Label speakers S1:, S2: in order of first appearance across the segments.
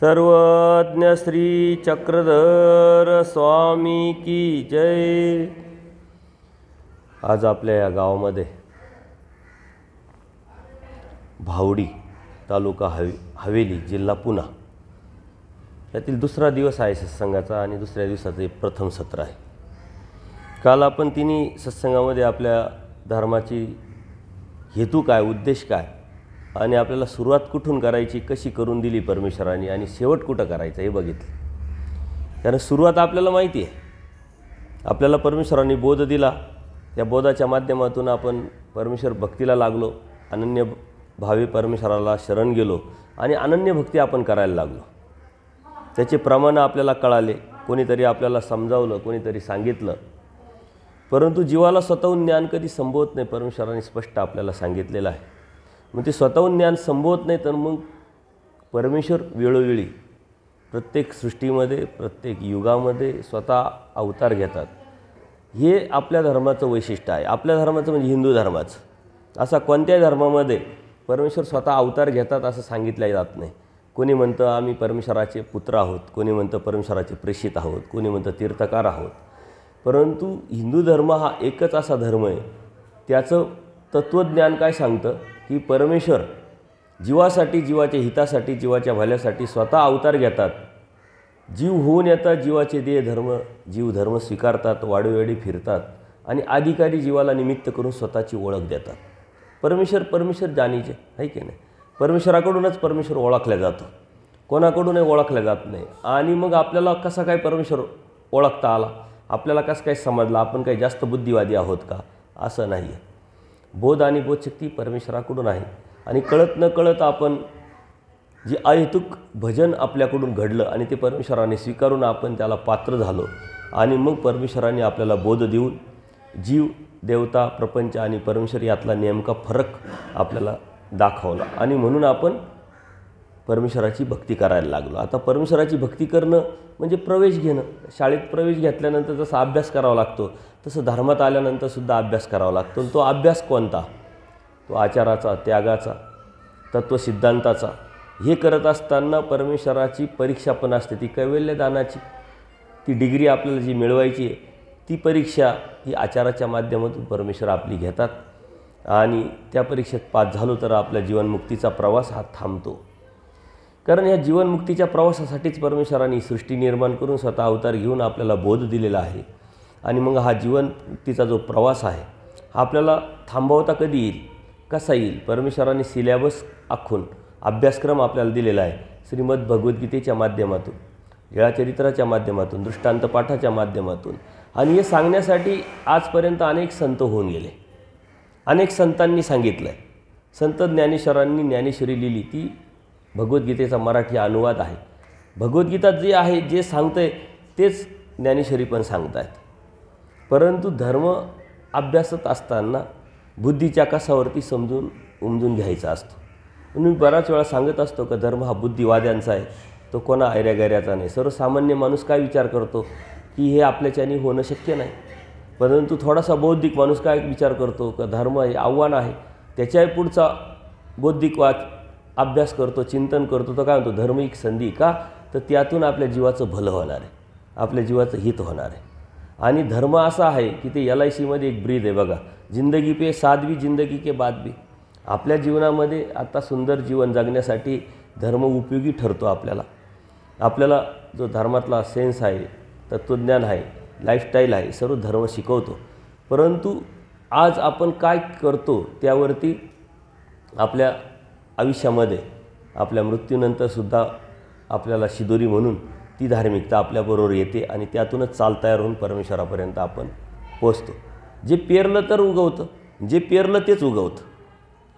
S1: सर्वज्ञ श्री चक्रधर स्वामी की जय। आज आपल्या या गावामध्ये भावडी तालुका हवेली जिल्हा पुणे यातील दुसरा दिवस आहे सत्संगाचा आणि दुसऱ्या दिवसाचे प्रथम सत्र आहे। काल आपण तिन्ही सत्संगामध्ये आपल्या धर्माची हेतू काय, उद्देश काय आणि आपल्याला सुरुवात कुठून करायची, कशी करून दिली परमेश्वराने आणि शेवट कुठं करायचं हे बघितलं। कारण सुरुवात आपल्याला माहिती आहे, आपल्याला परमेश्वराने बोध दिला, त्या बोधाच्या माध्यमातून आपण परमेश्वर भक्तीला लागलो, अनन्य भावे परमेश्वराला शरण गेलो आणि अनन्य भक्ती आपण करायला लागलो। त्याचे प्रमाण आपल्याला कळाले, कोणीतरी आपल्याला समजावलं, कोणीतरी सांगितलं, परंतु जीवाला स्वतःहून ज्ञान कधी संभवत नाही। परमेश्वराने स्पष्ट आपल्याला सांगितलेलं आहे। मग ते स्वतःहून ज्ञान संभवत नाही तर मग परमेश्वर वेळोवेळी प्रत्येक सृष्टीमध्ये, प्रत्येक युगामध्ये स्वतः अवतार घेतात। हे आपल्या धर्माचं वैशिष्ट्य आहे। आपल्या धर्माचं म्हणजे हिंदू धर्माचं। असा कोणत्याही धर्मामध्ये परमेश्वर स्वतः अवतार घेतात असं सांगितलं जात नाही। कोणी म्हणतं आम्ही परमेश्वराचे पुत्र आहोत, कोणी म्हणतं परमेश्वराचे प्रेषित आहोत, कोणी म्हणतं तीर्थकार आहोत। परंतु हिंदू धर्म हा एकच असा धर्म आहे, त्याचं तत्त्वज्ञान काय सांगतं की परमेश्वर जीवासाठी, जीवाच्या हितासाठी, जीवाच्या भल्यासाठी स्वतः अवतार घेतात। जीव होऊन येतात, जीवाचे देह धर्म, जीव धर्म स्वीकारतात, वाडोवेळी फिरतात आणि अधिकारी जीवाला निमित्त करून स्वतःची ओळख देतात। परमेश्वर जाणीचे आहे की नाही। परमेश्वराकडूनच परमेश्वर ओळखला जातो, कोणाकडूनही ओळखला जात नाही। आणि मग आपल्याला कसा काय परमेश्वर ओळखता आला, आपल्याला कसं काय समजलं, आपण काही जास्त बुद्धिवादी आहोत का, असं नाही आहे। बोध आणि बोधशक्ती परमेश्वराकडून आहे आणि कळत न कळत आपण जे अहेतुक भजन आपल्याकडून घडलं आणि ते परमेश्वराने स्वीकारून आपण त्याला पात्र झालो आणि मग परमेश्वराने आपल्याला बोध देऊन जीव, देवता, प्रपंच आणि परमेश्वर यातला नेमका फरक आपल्याला दाखवला आणि म्हणून आपण परमेश्वराची भक्ती करायला लागलो। आता परमेश्वराची भक्ती करणं म्हणजे प्रवेश घेणं। शाळेत प्रवेश घेतल्यानंतर जसा अभ्यास करावा लागतो तसं धर्मात आल्यानंतरसुद्धा अभ्यास करावा लागतो। तो अभ्यास कोणता? तो आचाराचा, त्यागाचा, तत्त्वसिद्धांताचा। हे करत असताना परमेश्वराची परीक्षा पण असते, ती कैवल्यदानाची। ती डिग्री आपल्याला जी मिळवायची आहे ती परीक्षा ही आचाराच्या माध्यमातून परमेश्वर आपली घेतात आणि त्या परीक्षेत पास झालो तर आपल्या जीवनमुक्तीचा प्रवास हा थांबतो। कारण या जीवनमुक्तीच्या प्रवासासाठीच परमेश्वराने सृष्टी निर्माण करून स्वतः अवतार घेऊन आपल्याला बोध दिलेला आहे। आणि मग हा जीवनमुक्तीचा जो प्रवास आहे हा आपल्याला थांबवता कधी येईल, कसा येईल? परमेश्वराने सिलेबस आखून अभ्यासक्रम आपल्याला दिलेला आहे, श्रीमद भगवद्गीतेच्या माध्यमातून, लीळाचरित्राच्या माध्यमातून, दृष्टांत पाठाच्या माध्यमातून। आणि हे सांगण्यासाठी आजपर्यंत अनेक संत होऊन गेले, अनेक संतांनी सांगितलं आहे। संत ज्ञानेश्वरांनी ज्ञानेश्वरी लिहिली, ती भगवद्गीतेचा मराठी अनुवाद आहे। भगवद्गीता जे आहे, जे सांगतं आहे तेच ज्ञानेश्वरी पण सांगत आहेत। परंतु धर्म अभ्यासत असताना बुद्धीच्या कसावरती उमजून घ्यायचा असतो। म्हणून मी बराच वेळा सांगत असतो की धर्म हा बुद्धिवाद्यांचा आहे, तो कोणा ऐऱ्यागैऱ्याचा नाही। सर्वसामान्य माणूस काय विचार करतो की हे आपल्याच्याने होणं शक्य नाही, परंतु थोडासा बौद्धिक माणूस काय विचार करतो की धर्म हे आव्हान आहे, त्याच्याही पुढचा बौद्धिक अभ्यास करतो, चिंतन करतो, तर काय म्हणतो धर्म एक संधी का, तर त्यातून आपल्या जीवाचं भलं होणार आहे, आपल्या जीवाचं हित होणार आहे। आणि धर्म असा आहे की ते LICमध्ये एक ब्रीद आहे बघा, जिंदगी पे साथ भी जिंदगी के बाद भी। आपल्या जीवनामध्ये आता सुंदर जीवन जगण्यासाठी धर्म उपयोगी ठरतो। आपल्याला जो धर्मातला सेन्स आहे, तत्त्वज्ञान आहे, लाईफस्टाईल आहे, सर्व धर्म शिकवतो। परंतु आज आपण काय करतो त्यावरती आपल्या आयुष्यामध्ये, आपल्या मृत्यूनंतरसुद्धा आपल्याला शिदोरी म्हणून ती धार्मिकता आपल्याबरोबर येते आणि त्यातूनच चाल तयार होऊन परमेश्वरापर्यंत आपण पोचतो। जे पेरलं तर उगवतं, जे पेरलं तेच उगवतं।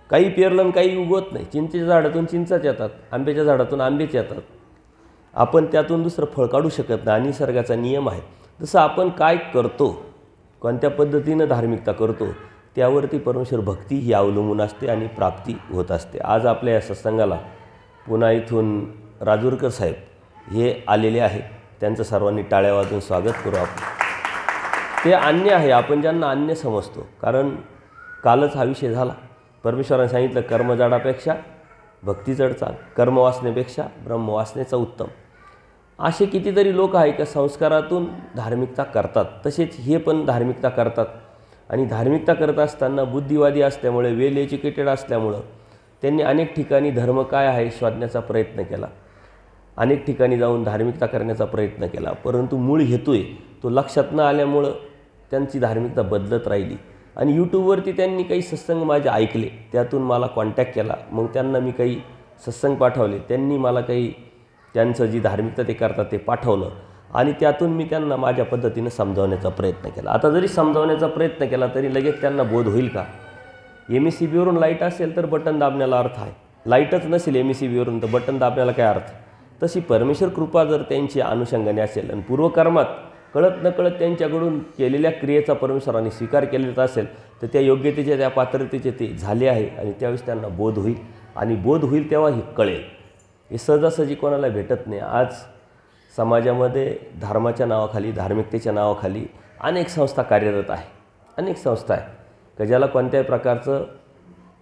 S1: काही पेरलं आणि काही उगवत नाही। चिंचेच्या झाडातून चिंचाच येतात, आंब्याच्या झाडातून आंबेच येतात। आपण त्यातून दुसरं फळ काढू शकत नाही, निसर्गाचा नियम आहे। जसं आपण काय करतो, कोणत्या पद्धतीनं धार्मिकता करतो त्यावरती परमेश्वर भक्ती ही अवलंबून असते आणि प्राप्ती होत असते। आज आपल्या या सत्संगाला पुन्हा इथून राजूरकर साहेब हे आलेले आहेत, त्यांचं सर्वांनी टाळ्या वाजवून स्वागत करू आपण। ते अन्य आहे, आपण ज्यांना अन्य समजतो, कारण कालच हा विषय झाला। परमेश्वराने सांगितलं कर्मजाडापेक्षा भक्ती चढचाल, कर्म वासनेपेक्षा ब्रह्म वासनेचा उत्तम. असे कितीतरी लोक आहे का संस्कारातून धार्मिकता करतात. तसेच हे पण धार्मिकता करतात आणि धार्मिकता करत असताना बुद्धिवादी असल्यामुळे, वेल एज्युकेटेड असल्यामुळं त्यांनी अनेक ठिकाणी धर्म काय आहे शोधण्याचा प्रयत्न केला, अनेक ठिकाणी जाऊन धार्मिकता करण्याचा प्रयत्न केला, परंतु मूळ हेतू आहे तो लक्षात न आल्यामुळं त्यांची धार्मिकता बदलत राहिली. आणि यूट्यूबवरती त्यांनी काही सत्संग माझे ऐकले, त्यातून मला कॉन्टॅक्ट केला, मग त्यांना मी काही सत्संग पाठवले, त्यांनी मला काही त्यांचं जी धार्मिकता ते करतात ते पाठवलं आणि त्यातून मी त्यांना माझ्या पद्धतीनं समजावण्याचा प्रयत्न केला. आता जरी समजावण्याचा प्रयत्न केला तरी लगेच त्यांना बोध होईल का? MSCBवरून लाईट असेल तर बटन दाबण्याला अर्थ आहे, लाईटच नसेल MSCBवरून तर बटन दाबण्याला काय अर्थ? तशी परमेश्वर कृपा जर त्यांची अनुषंगाने असेल आणि पूर्वकर्मात कळत नकळत त्यांच्याकडून केलेल्या क्रियेचा परमेश्वराने स्वीकार केलेला असेल तर त्या योग्यतेचे, त्या पात्रतेचे ते झाले आहे आणि त्यावेळेस त्यांना बोध होईल आणि बोध होईल तेव्हा हे कळेल. हे सहजासहजी कोणाला भेटत नाही. आज समाजामध्ये धर्माच्या नावाखाली, धार्मिकतेच्या नावाखाली अनेक संस्था कार्यरत आहे, अनेक संस्था आहे का ज्याला कोणत्याही प्रकारचं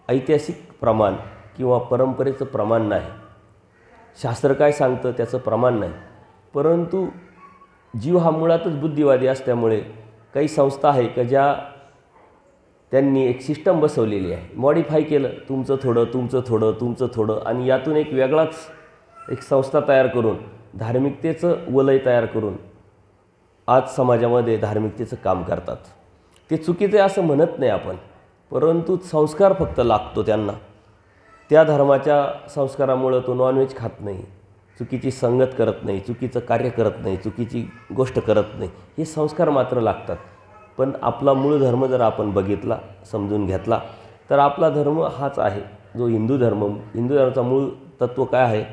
S1: ऐतिहासिक प्रमाण किंवा परंपरेचं प्रमाण नाही, शास्त्र काय सांगतं त्याचं प्रमाण नाही. परंतु जीव हा मुळातच बुद्धिवादी असल्यामुळे काही संस्था आहे का ज्या त्यांनी एक सिस्टम बसवलेली आहे, मॉडिफाय केलं, तुमचं थोडं तुमचं थोडं तुमचं थोडं आणि यातून एक वेगळाच एक संस्था तयार करून धार्मिकतेचं वलय तयार करून आज समाजामध्ये धार्मिकतेचं काम करतात. ते चुकीचं आहे असं म्हणत नाही आपण, परंतु संस्कार फक्त लागतो त्यांना. त्या धर्माच्या संस्कारामुळं तो नॉनव्हेज खात नाही, चुकीची संगत करत नाही, चुकीचं कार्य करत नाही, चुकीची गोष्ट करत नाही, हे संस्कार मात्र लागतात. पण आपला मूळ धर्म जर आपण बघितला, समजून घेतला तर आपला धर्म हाच आहे जो हिंदू धर्म. हिंदू धर्माचा मूळ तत्त्व काय आहे?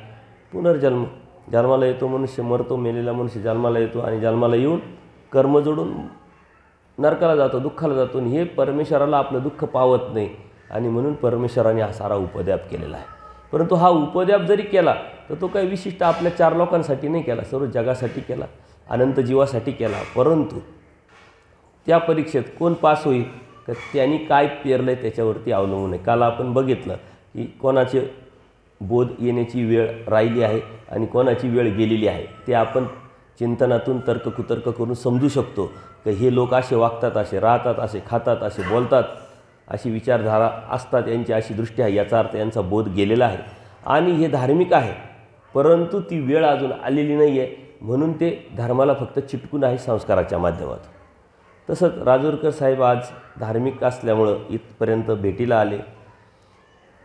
S1: पुनर्जन्म. जन्माला येतो मनुष्य, मरतो, मेलेला मनुष्य जन्माला येतो आणि जन्माला येऊन कर्म जोडून नरकाला जातो, दुःखाला जातो. आणि हे परमेश्वराला आपलं दुःख पावत नाही आणि म्हणून परमेश्वराने हा सारा उपद्व्याप केलेला आहे. परंतु हा उपद्व्याप जरी केला तर तो काही विशिष्ट आपल्या 4 लोकांसाठी नाही केला, सर्व जगासाठी केला, अनंत जीवासाठी केला. परंतु त्या परीक्षेत कोण पास होईल तर त्यांनी काय पेरलं आहे त्याच्यावरती अवलंबून आहे. काल आपण बघितलं की कोणाचे बोध येण्याची वेळ राहिली आहे आणि कोणाची वेळ गेलेली आहे. ते आपण चिंतनातून तर्ककुतर्क करून समजू शकतो की हे लोक असे वागतात, असे राहतात, असे खातात, असे बोलतात, अशी विचारधारा असतात, यांची अशी दृष्टी आहे, याचा अर्थ यांचा बोध गेलेला आहे आणि हे धार्मिक आहे. परंतु ती वेळ अजून आलेली नाही आहे म्हणून ते धर्माला फक्त चिटकून आहे संस्काराच्या माध्यमातून. तसंच राजूरकर साहेब आज धार्मिक असल्यामुळं इथपर्यंत भेटीला आले.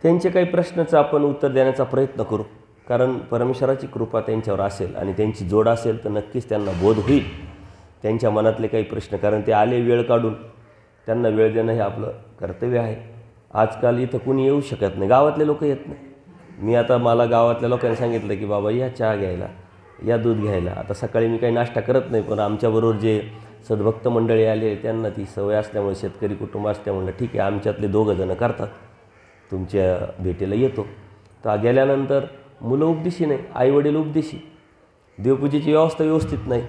S1: त्यांचे काही प्रश्नाचं आपण उत्तर देण्याचा प्रयत्न करू, कारण परमेश्वराची कृपा त्यांच्यावर असेल आणि त्यांची जोड असेल तर नक्कीच त्यांना बोध होईल त्यांच्या मनातले काही प्रश्न. कारण ते आले वेळ काढून, त्यांना वेळ देणं हे आपलं कर्तव्य आहे. आजकाल इथं कुणी येऊ शकत नाही, गावातले लोक येत नाही. मी आता मला गावातल्या लोकांनी सांगितलं की बाबा या चहा घ्यायला, या दूध घ्यायला. आता सकाळी मी काही नाश्ता करत नाही, पण आमच्याबरोबर जे सद्भक्त मंडळी आले त्यांना ती सवय असल्यामुळे, शेतकरी कुटुंब असल्यामुळे ठीक आहे आमच्यातले 2 जण करतात, तुमच्या भेटीला येतो. तर गेल्यानंतर मुलं उपदेशी नाही, आईवडील उपदेशी, देवपूजेची व्यवस्था व्यवस्थित नाही,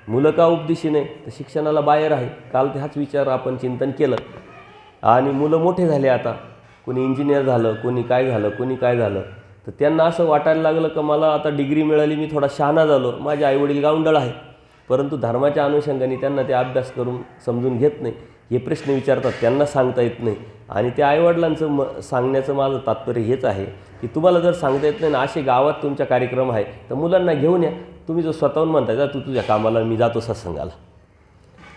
S1: मुलं का उपदेशी नाही तर शिक्षणाला बाहेर आहे. काल हाच विचार आपण चिंतन केलं आणि मुलं मोठे झाले, आता कोणी इंजिनियर झालं, कोणी काय झालं, कोणी काय झालं. तर त्यांना असं वाटायला लागलं की मला आता डिग्री मिळाली, मी थोडा शहाणा झालो, माझे आईवडील गावंढळ आहे. परंतु धर्माच्या अनुषंगाने त्यांना ते अभ्यास करून समजून घेत नाही, हे प्रश्न विचारतात, त्यांना सांगता येत नाही. आणि त्या आईवडिलांचं सांगण्याचं माझं तात्पर्य हेच आहे की तुम्हाला जर सांगता येत नाही ना, असे गावात तुमच्या कार्यक्रम आहे तर मुलांना घेऊन या. तुम्ही जो स्वतःहून म्हणता जा तू तुझ्या कामाला, मी जातो सत्संगाला,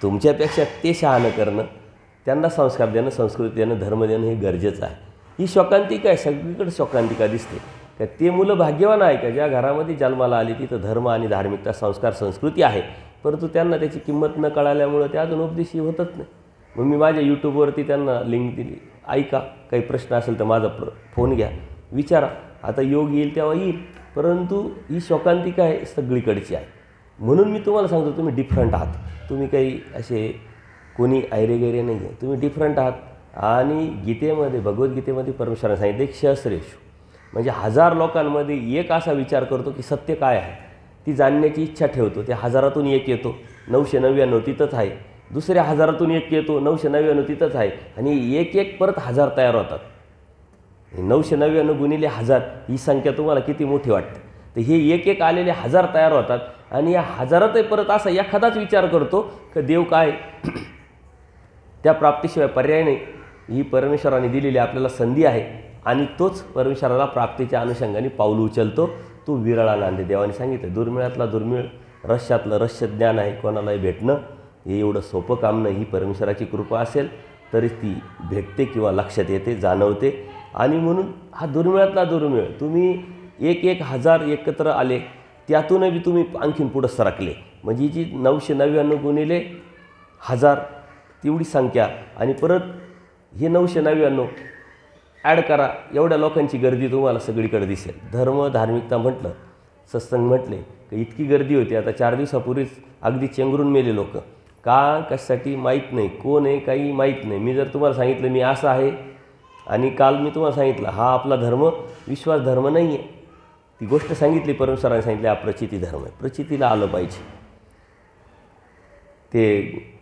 S1: तुमच्यापेक्षा ते शहाणं करणं, त्यांना संस्कार देणं, संस्कृती देणं, धर्म देणं हे गरजेचं आहे. ही शोकांतिका आहे, सगळीकडे शोकांतिका दिसते का ते मुलं भाग्यवान आहे का ज्या घरामध्ये जन्माला आली तिथं धर्म आणि धार्मिकता, संस्कार, संस्कृती आहे, परंतु त्यांना त्याची किंमत न कळाल्यामुळं ते अजून उपदेशी होतच नाही. मग मी माझ्या यूट्यूबवरती त्यांना लिंक दिली, ऐका, काही प्रश्न असेल तर माझा फोन घ्या, विचारा. आता योग येईल तेव्हा येईल, परंतु ही शोकांतिका आहे सगळीकडची आहे. म्हणून मी तुम्हाला सांगतो तुम्ही डिफरंट आहात, तुम्ही काही असे कोणी ऐरेगैरे नाही आहे, तुम्ही डिफरंट आहात. आणि गीतेमध्ये, भगवद्गीतेमध्ये परमेश्वराने सांगितलं एक सहस्रेषु, म्हणजे 1000 लोकांमध्ये एक असा विचार करतो की सत्य काय आहे ती जाणण्याची इच्छा ठेवतो, ते 1000तून एक येतो, 999 तिथंच आहे, दुसऱ्या 1000तून एक येतो, 999 तिथंच आहे, आणि एक परत 1000 तयार होतात. 999 गुणिले 1000 ही संख्या तुम्हाला किती मोठी वाटते? तर हे एक एक आलेले 1000 तयार होतात आणि या हजारातही परत असा एखादाच विचार करतो की देव काय, त्या प्राप्तीशिवाय पर्याय नाही. ही परमेश्वराने दिलेली आपल्याला संधी आहे आणि तोच परमेश्वराला प्राप्तीच्या अनुषंगाने पाऊल उचलतो. तो विरळा नांदे. देवाने सांगितलं दुर्मिळातला दुर्मिळ, रहस्यातलं रहस्य ज्ञान आहे. कोणालाही भेटणं हे एवढं सोपं काम नाही. ही परमेश्वराची कृपा असेल तरीच ती भेटते किंवा लक्षात येते, जाणवते. आणि म्हणून हा दुर्मिळातला दुर्मिळ, तुम्ही एक एक 1000 एकत्र आले, त्यातूनही बी तुम्ही आणखीन पुढं सरकले. म्हणजे जी 999 गुणिले 1000 तेवढी संख्या आणि परत हे 999 ॲड करा, एवढ्या लोकांची गर्दी तुम्हाला सगळीकडे दिसेल. धर्म धार्मिकता म्हटलं, सत्संग म्हटले की इतकी गर्दी होती. आता 4 दिवसापूर्वीच अगदी चेंगरून मेले लोक. का, कशासाठी माहीत नाही, कोण आहे काही माहीत नाही. मी जर तुम्हाला सांगितलं मी असं आहे आणि काल मी तुम्हाला सांगितलं हा आपला धर्म विश्वास धर्म नाही आहे, ती गोष्ट सांगितली परमेश्वराने सांगितली हा प्रचिती धर्म आहे. प्रचितीला आलं पाहिजे. ते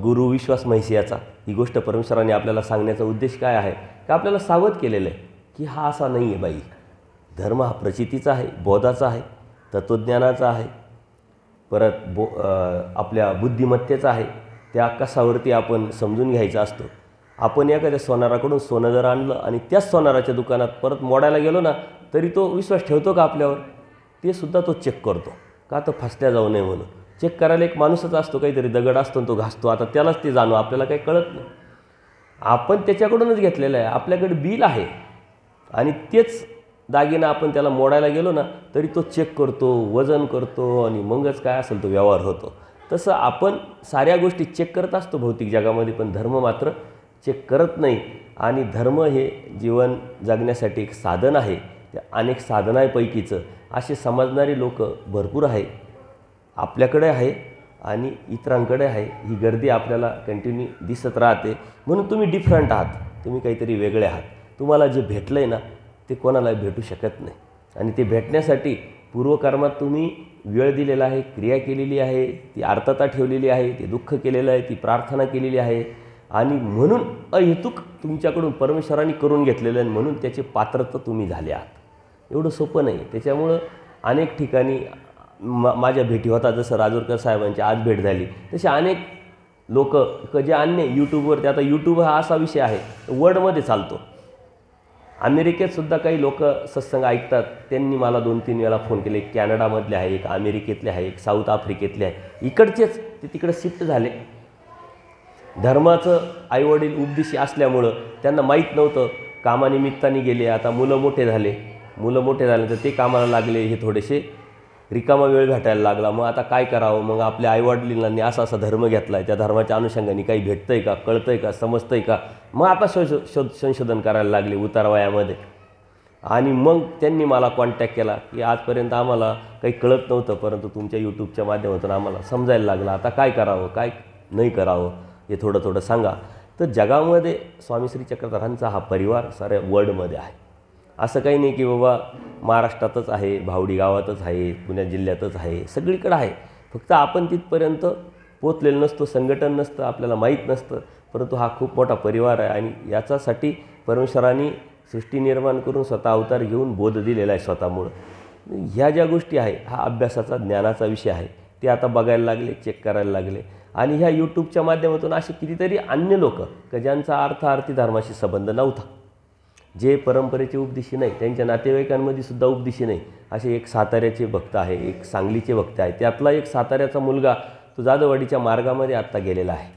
S1: गुरु विश्वास म्हैसियाचा, ही गोष्ट परमेश्वराने आपल्याला सांगण्याचा उद्देश काय आहे का आपल्याला सावध केलेलं आहे की हा असा नाही आहे बाई. धर्म हा प्रचितीचा आहे, बोधाचा आहे, तत्त्वज्ञानाचा आहे, परत आपल्या बुद्धिमत्तेचा आहे. त्या कशावरती आपण समजून घ्यायचा असतो. आपण एखाद्या सोनाराकडून सोनं जर आणलं आणि त्याच सोनाराच्या दुकानात परत मोडायला गेलो ना, तरी तो विश्वास ठेवतो का आपल्यावर? ते सुद्धा तो चेक करतो का, तर फसल्या जाऊ नये म्हणून. चेक करायला एक माणूसच असतो, काहीतरी दगड असतो आणि तो घासतो. आता त्यालाच ते जाणू, आपल्याला काही कळत नाही. आपण त्याच्याकडूनच घेतलेलं आहे, आपल्याकडे बिल आहे आणि तेच दागिना आपण त्याला मोडायला गेलो ना, तरी तो चेक करतो, वजन करतो आणि मगच काय असेल तो व्यवहार होतो. तसं आपण साऱ्या गोष्टी चेक करत असतो भौतिक जगामध्ये, पण धर्म मात्र चेक करत नाही. आणि धर्म हे जीवन जगण्यासाठी एक साधन आहे. त्या अनेक साधनांपैकीचं असे समजणारी लोक भरपूर आहे, आपल्याकडे आहे आणि इतरांकडे आहे. ही गर्दी आपल्याला कंटिन्यू दिसत राहते. म्हणून तुम्ही डिफरंट आहात, तुम्ही काहीतरी वेगळे आहात. तुम्हाला जे भेटलं आहे ना ते कोणालाही भेटू शकत नाही. आणि ते भेटण्यासाठी पूर्वकर्मात तुम्ही वेळ दिलेला आहे, क्रिया केलेली आहे, ती आर्तता ठेवलेली आहे, ते दुःख केलेलं आहे, ती प्रार्थना केलेली आहे आणि म्हणून अहेतुक तुमच्याकडून परमेश्वराने करून घेतलेलं आहे, म्हणून त्याचे पात्रता तुम्ही झाले आहात. एवढं सोपं नाही. त्याच्यामुळं अनेक ठिकाणी माझ्या भेटी होतात. जसं राजूरकर साहेबांची आज भेट झाली, तसे अनेक लोक जे अन्य यूट्यूबवरती, आता यूट्यूब हा असा विषय आहे वर्ल्डमध्ये चालतो. अमेरिकेतसुद्धा काही लोक सत्संग ऐकतात. त्यांनी मला 2-3 वेळा फोन केले. एक कॅनडामधले आहे, एक अमेरिकेतले आहे, एक साऊथ आफ्रिकेतले आहे. इकडचेच ते तिकडे शिफ्ट झाले. धर्माचं आईवडील उपदेशी असल्यामुळं त्यांना माहीत नव्हतं, कामानिमित्ताने गेले. आता मुलं मोठे झाल्यानंतर ते कामाला लागले, हे थोडेसे रिकामा वेळ भेटायला लागला. मग आता काय करावं? मग आपल्या आईवडिलांनी असा धर्म घेतला आहे, त्या धर्माच्या अनुषंगाने काही भेटतं आहे का, कळतं आहे का, समजतं आहे का? मग आता संशोधन करायला लागले उतारवयामध्ये. आणि मग त्यांनी मला कॉन्टॅक्ट केला की आजपर्यंत आम्हाला काही कळत नव्हतं, परंतु तुमच्या यूट्यूबच्या माध्यमातून आम्हाला समजायला लागलं. आता काय करावं, काय नाही करावं, हे थोडं सांगा. तर जगामध्ये स्वामी श्री चक्रधरांचा हा परिवार साऱ्या वर्ल्डमध्ये आहे. असं काही नाही की बाबा महाराष्ट्रातच आहे, भावडी गावातच आहे, पुणे जिल्ह्यातच आहे, सगळीकडे आहे. फक्त आपण तिथपर्यंत पोचलेलं नसतो, संघटन नसतं, आपल्याला माहीत नसतं. परंतु हा खूप मोठा परिवार आहे आणि याच्यासाठी परमेश्वरांनी सृष्टी निर्माण करून स्वतः अवतार घेऊन बोध दिलेला आहे स्वतःमुळं. ह्या ज्या गोष्टी आहे हा अभ्यासाचा, ज्ञानाचा विषय आहे. ते आता बघायला लागले, चेक करायला लागले. आणि ह्या यूट्यूबच्या माध्यमातून असे कितीतरी अन्य लोक की ज्यांचा अर्थार्थी धर्माशी संबंध नव्हता, जे परंपरेचे उपदेशी नाही, त्यांच्या नातेवाईकांमध्ये सुद्धा उपदेशी नाही, असे एक साताऱ्याचे भक्त आहे, एक सांगलीचे भक्त आहे. त्यातला एक साताऱ्याचा मुलगा तो जाधववाडीच्या मार्गामध्ये आत्ता गेलेला आहे.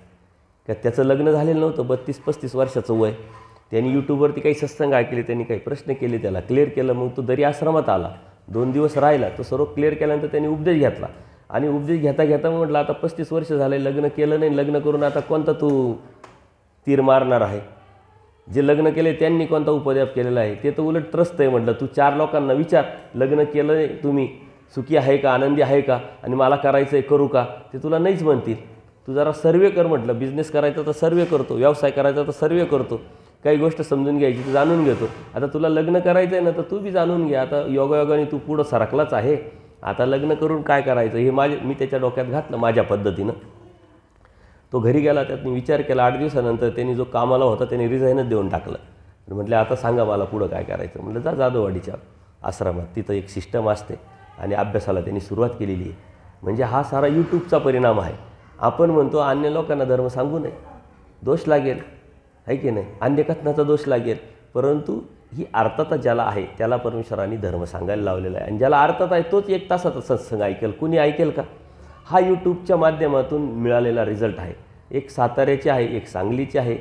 S1: का त्याचं लग्न झालेलं नव्हतं, 32-35 वर्षाचं वय. त्यांनी यूट्यूबवरती काही सत्संग ऐकले, त्यांनी काही प्रश्न केले, त्याला क्लिअर केलं. मग तो दरी आश्रमात आला, 2 दिवस राहिला. तो सर्व क्लिअर केल्यानंतर त्यांनी उपदेश घेतला आणि उपदेश घेता म्हटलं आता 35 वर्ष झाले, लग्न केलं नाही, लग्न करून आता कोणता तू तीर मारणार आहे? जे लग्न केले त्यांनी कोणता उपद्याप केलेला आहे? ते तर उलट त्रस्त आहे. म्हटलं तू 4 लोकांना विचार, लग्न केलं नाही तुम्ही, सुखी आहे का, आनंदी आहे का, आणि मला करायचं आहे करू का? ते तुला नाहीच म्हणतील. तू जरा सर्वे कर. म्हटलं बिझनेस करायचा तर सर्वे करतो, व्यवसाय करायचा तर सर्वे करतो, काही गोष्ट समजून घ्यायची तर जाणून घेतो. आता तुला लग्न करायचं आहे ना, तर तू बी जाणून घे. आता योगायोगाने तू पुढं सरकलाच आहे, आता लग्न करून काय करायचं हे मी त्याच्या डोक्यात घातलं माझ्या पद्धतीनं. तो घरी गेला, त्यातनी विचार केला. 8 दिवसानंतर त्यांनी जो कामाला होता त्यांनी रिझाईनच देऊन टाकलं. म्हटलं आता सांगा मला पुढं काय करायचं. म्हटलं जा जाधववाडीच्या आश्रमात, तिथं एक सिस्टम असते आणि अभ्यासाला त्यांनी सुरुवात केलेली आहे. म्हणजे हा सारा यूट्यूबचा परिणाम आहे. आपण म्हणतो अन्य लोकांना धर्म सांगू नये, दोष लागेल, आहे की नाही, अन्य कथनाचा दोष लागेल, परंतु ही अर्थता ज्याला आहे त्याला परमेश्वरांनी धर्म सांगायला लावलेला आहे. आणि ज्याला अर्थात आहे तोच एक तासाचा सत्संग ऐकेल. कुणी ऐकेल का? हा यूट्यूबच्या माध्यमातून मिळालेला रिझल्ट आहे. एक साताऱ्याचे आहे, एक सांगलीचे आहे,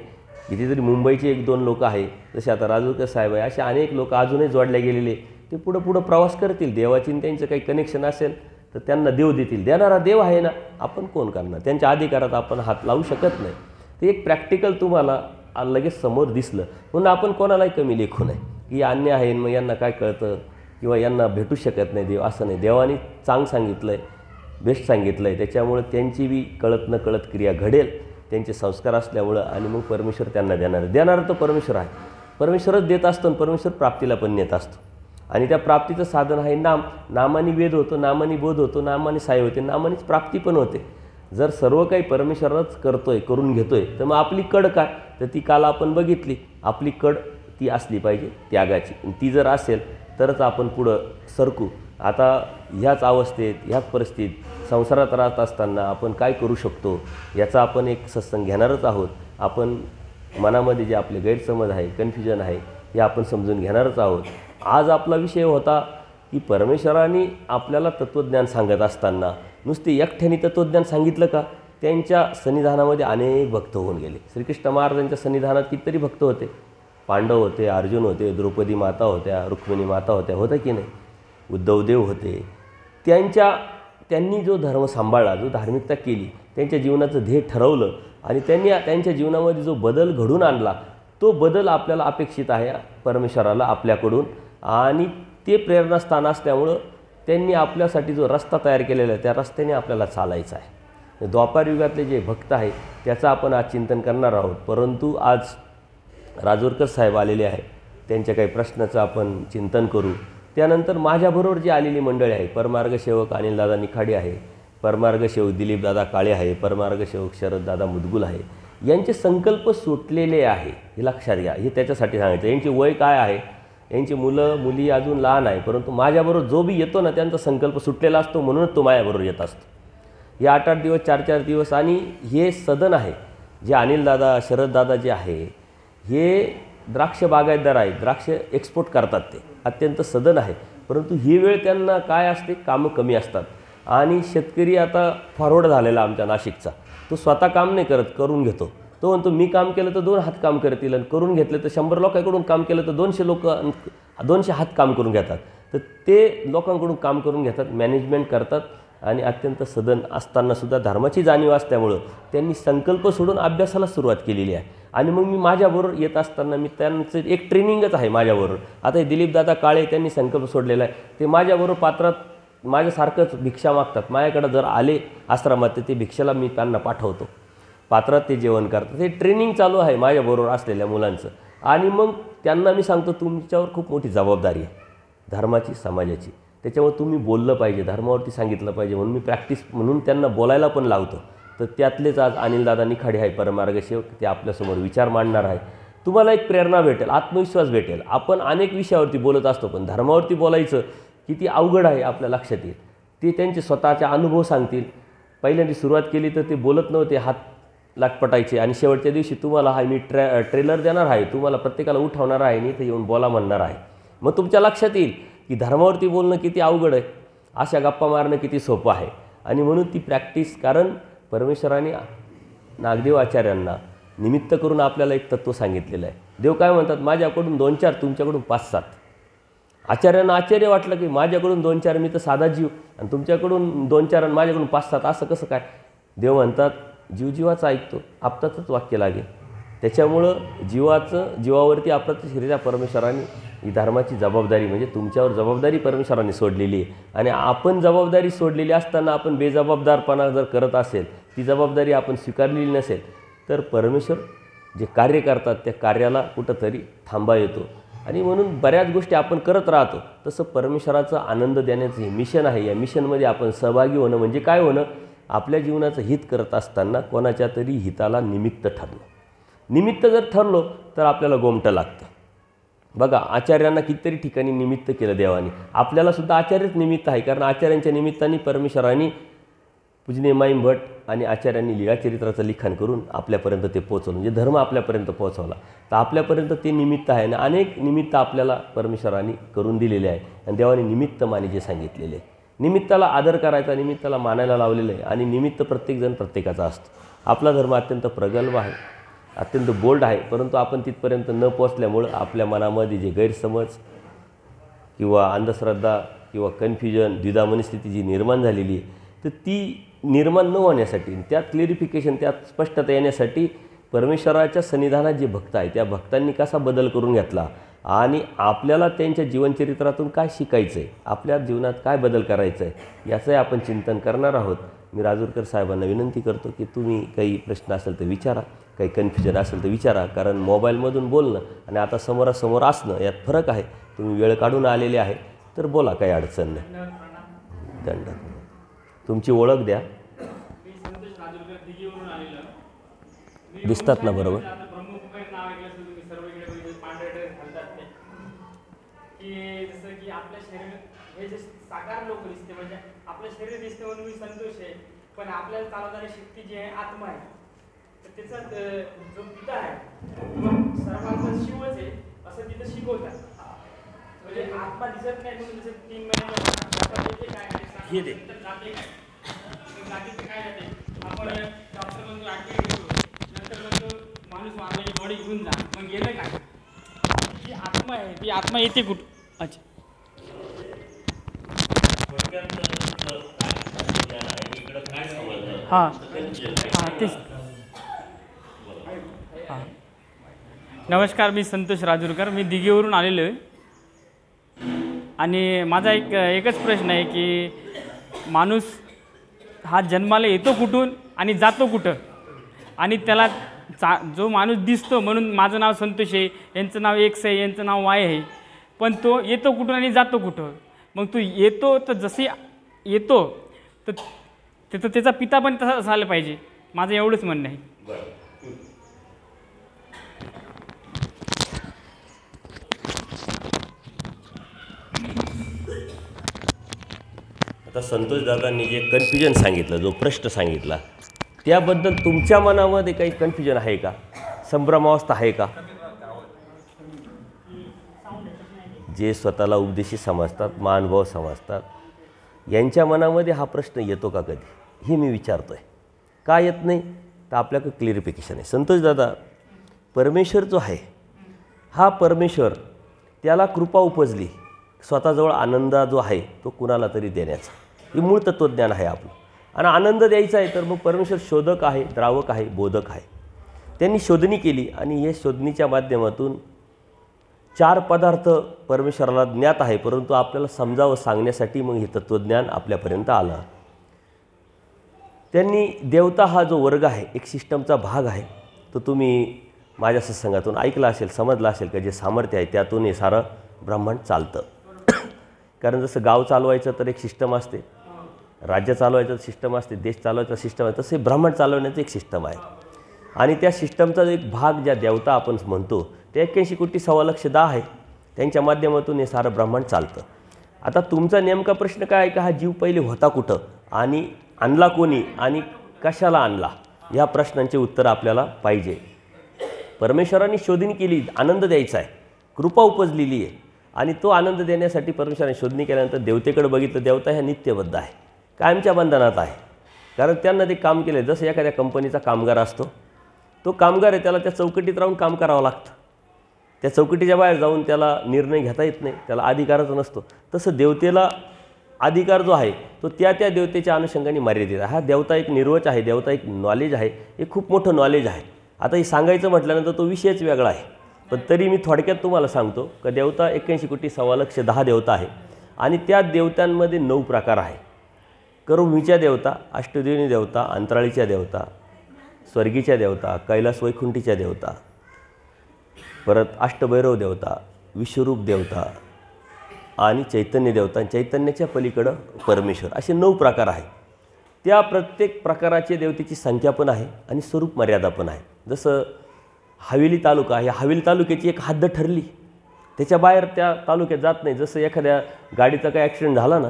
S1: कितीतरी मुंबईचे 1-2 लोक आहे, जसे आता राजूरकर साहेब आहे, असे अनेक लोक अजूनही जोडले गेलेले. ते पुढं प्रवास करतील. देवाची त्यांचं काही कनेक्शन असेल तर त्यांना देव देतील. देणारा देव आहे ना, आपण कोण करणार? त्यांच्या अधिकारात आपण हात लावू शकत नाही. ते एक प्रॅक्टिकल तुम्हाला लगेच समोर दिसलं म्हणून आपण कोणालाही कमी लेखू नये की अन्य आहे, मग यांना काय कळतं किंवा यांना भेटू शकत नाही देव, असं नाही. देवाने सांगितलं आहे, बेस्ट सांगितलं आहे, त्याच्यामुळं त्यांची बी कळत न कळत क्रिया घडेल, त्यांचे संस्कार असल्यामुळं, आणि मग परमेश्वर त्यांना देणारा तो परमेश्वर आहे. परमेश्वरच देत असतो आणि परमेश्वर प्राप्तीला पण नेत असतो. आणि त्या प्राप्तीचं साधन आहे नाम. नामाने वेद होतो, नामाने बोध होतो, नामाने साय होते, नामानेच प्राप्ती पण होते. जर सर्व काही परमेश्वरच करून घेतोय तर मग आपली कड काय? तर ती काल आपण बघितली. आपली कड ती असली पाहिजे त्यागाची. ती जर असेल तरच आपण पुढं सरकू. आता ह्याच अवस्थेत, ह्याच परिस्थितीत संसारात राहत असताना आपण काय करू शकतो याचा आपण एक सत्संग घेणारच आहोत. आपण मनामध्ये जे आपले गैरसमज आहे, कन्फ्युजन आहे, हे आपण समजून घेणारच आहोत. आज आपला विषय होता की परमेश्वराने आपल्याला तत्त्वज्ञान सांगत असताना नुसते एकट्याने तत्त्वज्ञान सांगितलं का? त्यांच्या सन्निधानामध्ये अनेक भक्त होऊन गेले. श्रीकृष्ण महाराजांच्या सन्निधानात कितीतरी भक्त होते. पांडव होते, अर्जुन होते, द्रौपदी माता होत्या, रुक्मिणी माता होत्या, होतं की नाही, उद्धवदेव होते. त्यांनी जो धर्म सांभाळला, जो धार्मिकता केली, त्यांच्या जीवनाचं ध्येय ठरवलं आणि त्यांनी त्यांच्या जीवनामध्ये जो बदल घडून आणला, तो बदल आपल्याला अपेक्षित आहे परमेश्वराला आपल्याकडून. आणि ते प्रेरणास्थान असल्यामुळं त्यांनी आपल्यासाठी जो रस्ता तयार केलेला आहे त्या रस्त्याने आपल्याला चालायचं आहे. द्वापार युगातले जे भक्त आहे त्याचं आपण आज चिंतन करणार आहोत. परंतु आज राजूरकर साहेब आलेले आहे, त्यांच्या काही प्रश्नाचं आपण चिंतन करू. त्यानंतर माझ्याबरोबर जी आलेली मंडळी आहे, परमार्ग सेवक अनिलदादा निखाडे आहे, परमार्ग सेवक दिलीपदादा काळे आहे, परमार्ग सेवक शरददादा मुदगुल आहे. यांचे संकल्प सुटलेले आहे, हे लक्षात घ्या. हे त्याच्यासाठी सांगायचं. यांचे वय काय आहे, यांची मुलं मुली अजून लहान आहे, परंतु माझ्याबरोबर जो बी येतो ना त्यांचा संकल्प सुटलेला असतो, म्हणूनच तो माझ्याबरोबर येत असतो. हे 8-8 दिवस, 4-4 दिवस. आणि हे सदन आहे जे अनिलदादा शरददादा जे आहे, हे द्राक्ष बागायतदार आहेत, द्राक्ष एक्सपोर्ट करतात, ते अत्यंत सदन आहे. परंतु ही वेळ त्यांना काय असते, कामं कमी असतात. आणि शेतकरी आता फॉरवर्ड झालेला आमच्या नाशिकचा, तो स्वतः काम नाही करत, करून घेतो. तो म्हणतो मी काम केलं तर 2 हात काम करतील, आणि करून घेतलं तर 100 लोकांकडून काम केलं तर 200 हात काम करून घेतात. तर ते लोकांकडून काम करून घेतात, मॅनेजमेंट करतात. आणि अत्यंत सदन असतानासुद्धा धर्माची जाणीव असल्यामुळं त्यांनी संकल्प सोडून अभ्यासाला सुरुवात केलेली आहे. आणि मग मी माझ्याबरोबर येत असताना मी त्यांचं एक ट्रेनिंगच आहे माझ्याबरोबर. आता हे दिलीपदादा काळे त्यांनी संकल्प सोडलेला आहे, ते माझ्याबरोबर पात्रात माझ्यासारखंच भिक्षा मागतात. माझ्याकडे जर आले आश्रमात तर ते भिक्षेला मी त्यांना पाठवतो, पात्रात ते जेवण करतात. हे ट्रेनिंग चालू आहे माझ्याबरोबर असलेल्या मुलांचं. आणि मग त्यांना मी सांगतो तुमच्यावर खूप मोठी जबाबदारी आहे धर्माची, समाजाची, त्याच्यामुळे तुम्ही बोललं पाहिजे, धर्मावरती सांगितलं पाहिजे. म्हणून मी प्रॅक्टिस म्हणून त्यांना बोलायला पण लावतो. तर त्यातलेच आज अनिलदादा निखाडे आहे, परमार्ग सेवक, ते आपल्यासमोर विचार मांडणार आहे. तुम्हाला एक प्रेरणा भेटेल, आत्मविश्वास भेटेल. आपण अनेक विषयावरती बोलत असतो, पण धर्मावरती बोलायचं किती अवघड आहे आपल्या लक्षात येईल. ते त्यांचे स्वतःचे अनुभव सांगतील. पहिल्यांदा सुरुवात केली तर ते बोलत नव्हते, हात लाटपटायचे, आणि शेवटच्या दिवशी तुम्हाला हा मी ट्रेलर देणार आहे, तुम्हाला प्रत्येकाला उठवणार आहे आणि इथं येऊन बोला म्हणणार आहे. मग तुमच्या लक्षात येईल की धर्मावरती बोलणं किती अवघड आहे, अशा गप्पा मारणं किती सोपं आहे. आणि म्हणून ती प्रॅक्टिस, कारण परमेश्वराने नागदेव आचार्यांना निमित्त करून आपल्याला एक तत्त्व सांगितलेलं आहे. देव काय म्हणतात, माझ्याकडून 2-4, तुमच्याकडून 5-7. आचार्यांना आश्चर्य वाटलं की माझ्याकडून 2-4, मी तर साधा जीव, आणि तुमच्याकडून 2-4 आणि माझ्याकडून 5-7, असं कसं काय? देव म्हणतात जीवाचं ऐकतो, आपताचंच वाक्य लागेल. त्याच्यामुळं जीवावरती आपत्तीच्या परमेश्वराने ही धर्माची जबाबदारी, म्हणजे तुमच्यावर जबाबदारी परमेश्वराने सोडलेली आहे. आणि आपण जबाबदारी सोडलेली असताना आपण बेजबाबदारपणा जर करत असेल, ती जबाबदारी आपण स्वीकारलेली नसेल, तर परमेश्वर जे कार्य करतात त्या कार्याला कुठंतरी थांबा येतो. आणि म्हणून बऱ्याच गोष्टी आपण करत राहतो. तसं परमेश्वराचा आनंद देण्याचं हे मिशन आहे. या मिशनमध्ये आपण सहभागी होणं म्हणजे काय होणं, आपल्या जीवनाचं हित करत असताना कोणाच्या तरी हिताला निमित्त ठरणं. निमित्त जर ठरलो तर आपल्याला गोमटं लागतं. बघा आचार्यांना कितीतरी ठिकाणी निमित्त केलं देवाने, आपल्याला सुद्धा आचार्यच निमित्त आहे, कारण आचार्यांच्या निमित्ताने परमेश्वरांनी पूजनीय माईम भट आणि आचार्यांनी लीळाचरित्राचं लिखाण करून आपल्यापर्यंत ते पोहोचवलं, म्हणजे धर्म आपल्यापर्यंत पोहोचवला. तर आपल्यापर्यंत ते निमित्त आहे आणि अनेक निमित्त आपल्याला परमेश्वरांनी करून दिलेले आहे आणि देवाने निमित्त माने जे सांगितलेले आहे. निमित्ताला आदर करायचा, निमित्ताला मानायला लावलेलं आहे आणि निमित्त प्रत्येकजण प्रत्येकाचा असतो. आपला धर्म अत्यंत प्रगल्भ आहे, अत्यंत बोल्ड आहे, परंतु आपण तिथपर्यंत न पोचल्यामुळं आपल्या मनामध्ये जे गैरसमज किंवा अंधश्रद्धा किंवा कन्फ्युजन द्विधा मनस्थिती जी निर्माण झालेली आहे, तर ती निर्माण न होण्यासाठी, त्यात क्लिअरिफिकेशन, त्यात स्पष्टता येण्यासाठी परमेश्वराच्या सन्निधानात जे भक्त आहे त्या भक्तांनी कसा बदल करून घेतला आणि आपल्याला त्यांच्या जीवनचरित्रातून काय शिकायचं आहे, आपल्या जीवनात काय बदल करायचं आहे, याचंही आपण चिंतन करणार आहोत. मी राजूरकर साहेबांना विनंती करतो की तुम्ही काही प्रश्न असेल तर विचारा, काही कन्फ्युजन असेल तर विचारा, कारण मोबाईलमधून बोलणं आणि आता समोरासमोर असणं यात फरक आहे. तुम्ही वेळ काढून आलेले आहे तर बोला, काही अडचण नाही. धन्यवाद. तुमची ओळख द्या. दिसतात ना बरोबर?
S2: साकार लोक दिसते, म्हणजे आपलं शरीर दिसते म्हणून मी संतोष आहे, पण आपल्याला चालवणारी शक्ती जी आहे आत्मा आहे, तर त्याचा जो पिता आहे सर्वांचा शिवच आहे असं तिथं शिकवतात. म्हणजे आत्मा दिसत नाही म्हणून जसं 3 महिन्याचे काय
S1: हे दे
S2: जातीचं काय जाते, आपण डॉक्टर म्हणतो आठवडी घेतो, नंतर म्हणतो माणूस मारण्याची बॉडी घेऊन जा, मग गेलं काय? जी आत्मा आहे ती आत्मा येते कुठं? अच्छा, हां हां तेच. हां, नमस्कार, मी संतोष राजूरकर, मी दिघेवरून आलेलो आहे आणि माझा एकच प्रश्न आहे की माणूस हा जन्माला येतो कुठून आणि जातो कुठं? आणि त्याला जो माणूस दिसतो, म्हणून माझं नाव संतोष आहे, यांचं नाव एक्स आहे, यांचं नाव वाय आहे, पण तो येतो कुठून आणि जातो कुठं? मग तो येतो तर जसे येतो तर तिथं त्याचा पिता पण तसा झाला पाहिजे, माझं एवढंच म्हणणं आहे.
S1: आता संतोष दादांनी जे कन्फ्युजन सांगितलं, जो प्रश्न सांगितला, त्याबद्दल तुमच्या मनामध्ये काही कन्फ्युजन आहे का, संभ्रमावस्था आहे का? जे स्वतःला उपदेशी समजतात, महानुभाव समजतात, यांच्या मनामध्ये हा प्रश्न येतो का कधी, हे मी विचारतो आहे. का येत नाही तर आपल्याकडे क्लिअरिफिकेशन आहे. संतोष दादा, परमेश्वर जो आहे हा परमेश्वर, त्याला कृपा उपजली स्वतःजवळ आनंद जो आहे तो कुणाला तरी देण्याचा, हे मूळ तत्त्वज्ञान आहे आपलं. आणि आनंद द्यायचा आहे तर मग परमेश्वर शोधक आहे, द्रावक आहे, बोधक आहे. त्यांनी शोधणी केली आणि हे शोधणीच्या माध्यमातून 4 पदार्थ परमेश्वराला ज्ञात आहे, परंतु आपल्याला समजावं सांगण्यासाठी मग हे तत्त्वज्ञान आपल्यापर्यंत आलं. त्यांनी देवता हा जो वर्ग आहे, एक सिस्टमचा भाग आहे, तो तुम्ही माझ्या सत्संगातून ऐकला असेल, समजला असेल का, जे सामर्थ्य आहे त्यातून हे सारं ब्रह्मांड चालतं. कारण जसं गाव चालवायचं तर एक सिस्टम असते, राज्य चालवायचं सिस्टम असते, देश चालवायचा सिस्टम आहे, तसे ब्रह्मांड चालवण्याचं एक सिस्टम आहे. आणि त्या सिस्टमचा एक भाग ज्या देवता आपण म्हणतो ते 81 कोटी 1.25 आहे, त्यांच्या माध्यमातून हे सारं ब्रह्मांड चालतं. आता तुमचा नेमका प्रश्न काय आहे का, हा जीव पहिले होता कुठं आणि आणला कोणी आणि कशाला आणला, या प्रश्नांचे उत्तर आपल्याला पाहिजे. परमेश्वरांनी शोधणी केली, आनंद द्यायचा आहे, कृपा उपजलेली आहे आणि तो आनंद देण्यासाठी परमेश्वराने शोधणी केल्यानंतर देवतेकडे बघितलं. देवता ह्या नित्यबद्ध आहे, कायमच्या बंधनात आहे, कारण त्यांना ते काम केलं. जसं एखाद्या कंपनीचा कामगार असतो, तो कामगार आहे, त्याला त्या चौकटीत राहून काम करावं लागतं, त्या चौकटीच्या बाहेर जाऊन त्याला निर्णय घेता येत नाही, त्याला अधिकारच नसतो. तसं देवतेला अधिकार जो आहे तो त्या देवतेच्या अनुषंगाने मर्यादित आहे. हा देवता एक निर्वच आहे, देवता एक नॉलेज आहे, हे खूप मोठं नॉलेज आहे. आता हे सांगायचं म्हटल्यानंतर तो विषयच वेगळा आहे, पण तरी मी थोडक्यात तुम्हाला सांगतो का देवता 81 कोटी 1.25 देवता आहे आणि त्या देवतांमध्ये 9 प्रकार आहे. करभूमीच्या देवता, अष्टदेवनी देवता, अंतराळीच्या देवता, स्वर्गीच्या देवता, कैलास वैकुंठीच्या देवता, परत अष्टभैरव देवता, विश्वरूप देवता आणि चैतन्य देवता, चैतन्याच्या पलीकडं परमेश्वर, असे 9 प्रकार आहेत. त्या प्रत्येक प्रकाराच्या देवतेची संख्या पण आहे आणि स्वरूप मर्यादा पण आहे. जसं हवेली तालुका, या हवेली तालुक्याची एक हद्द ठरली, त्याच्या बाहेर त्या तालुक्यात जात नाही. जसं एखाद्या गाडीचा काही ॲक्सिडेंट झाला ना,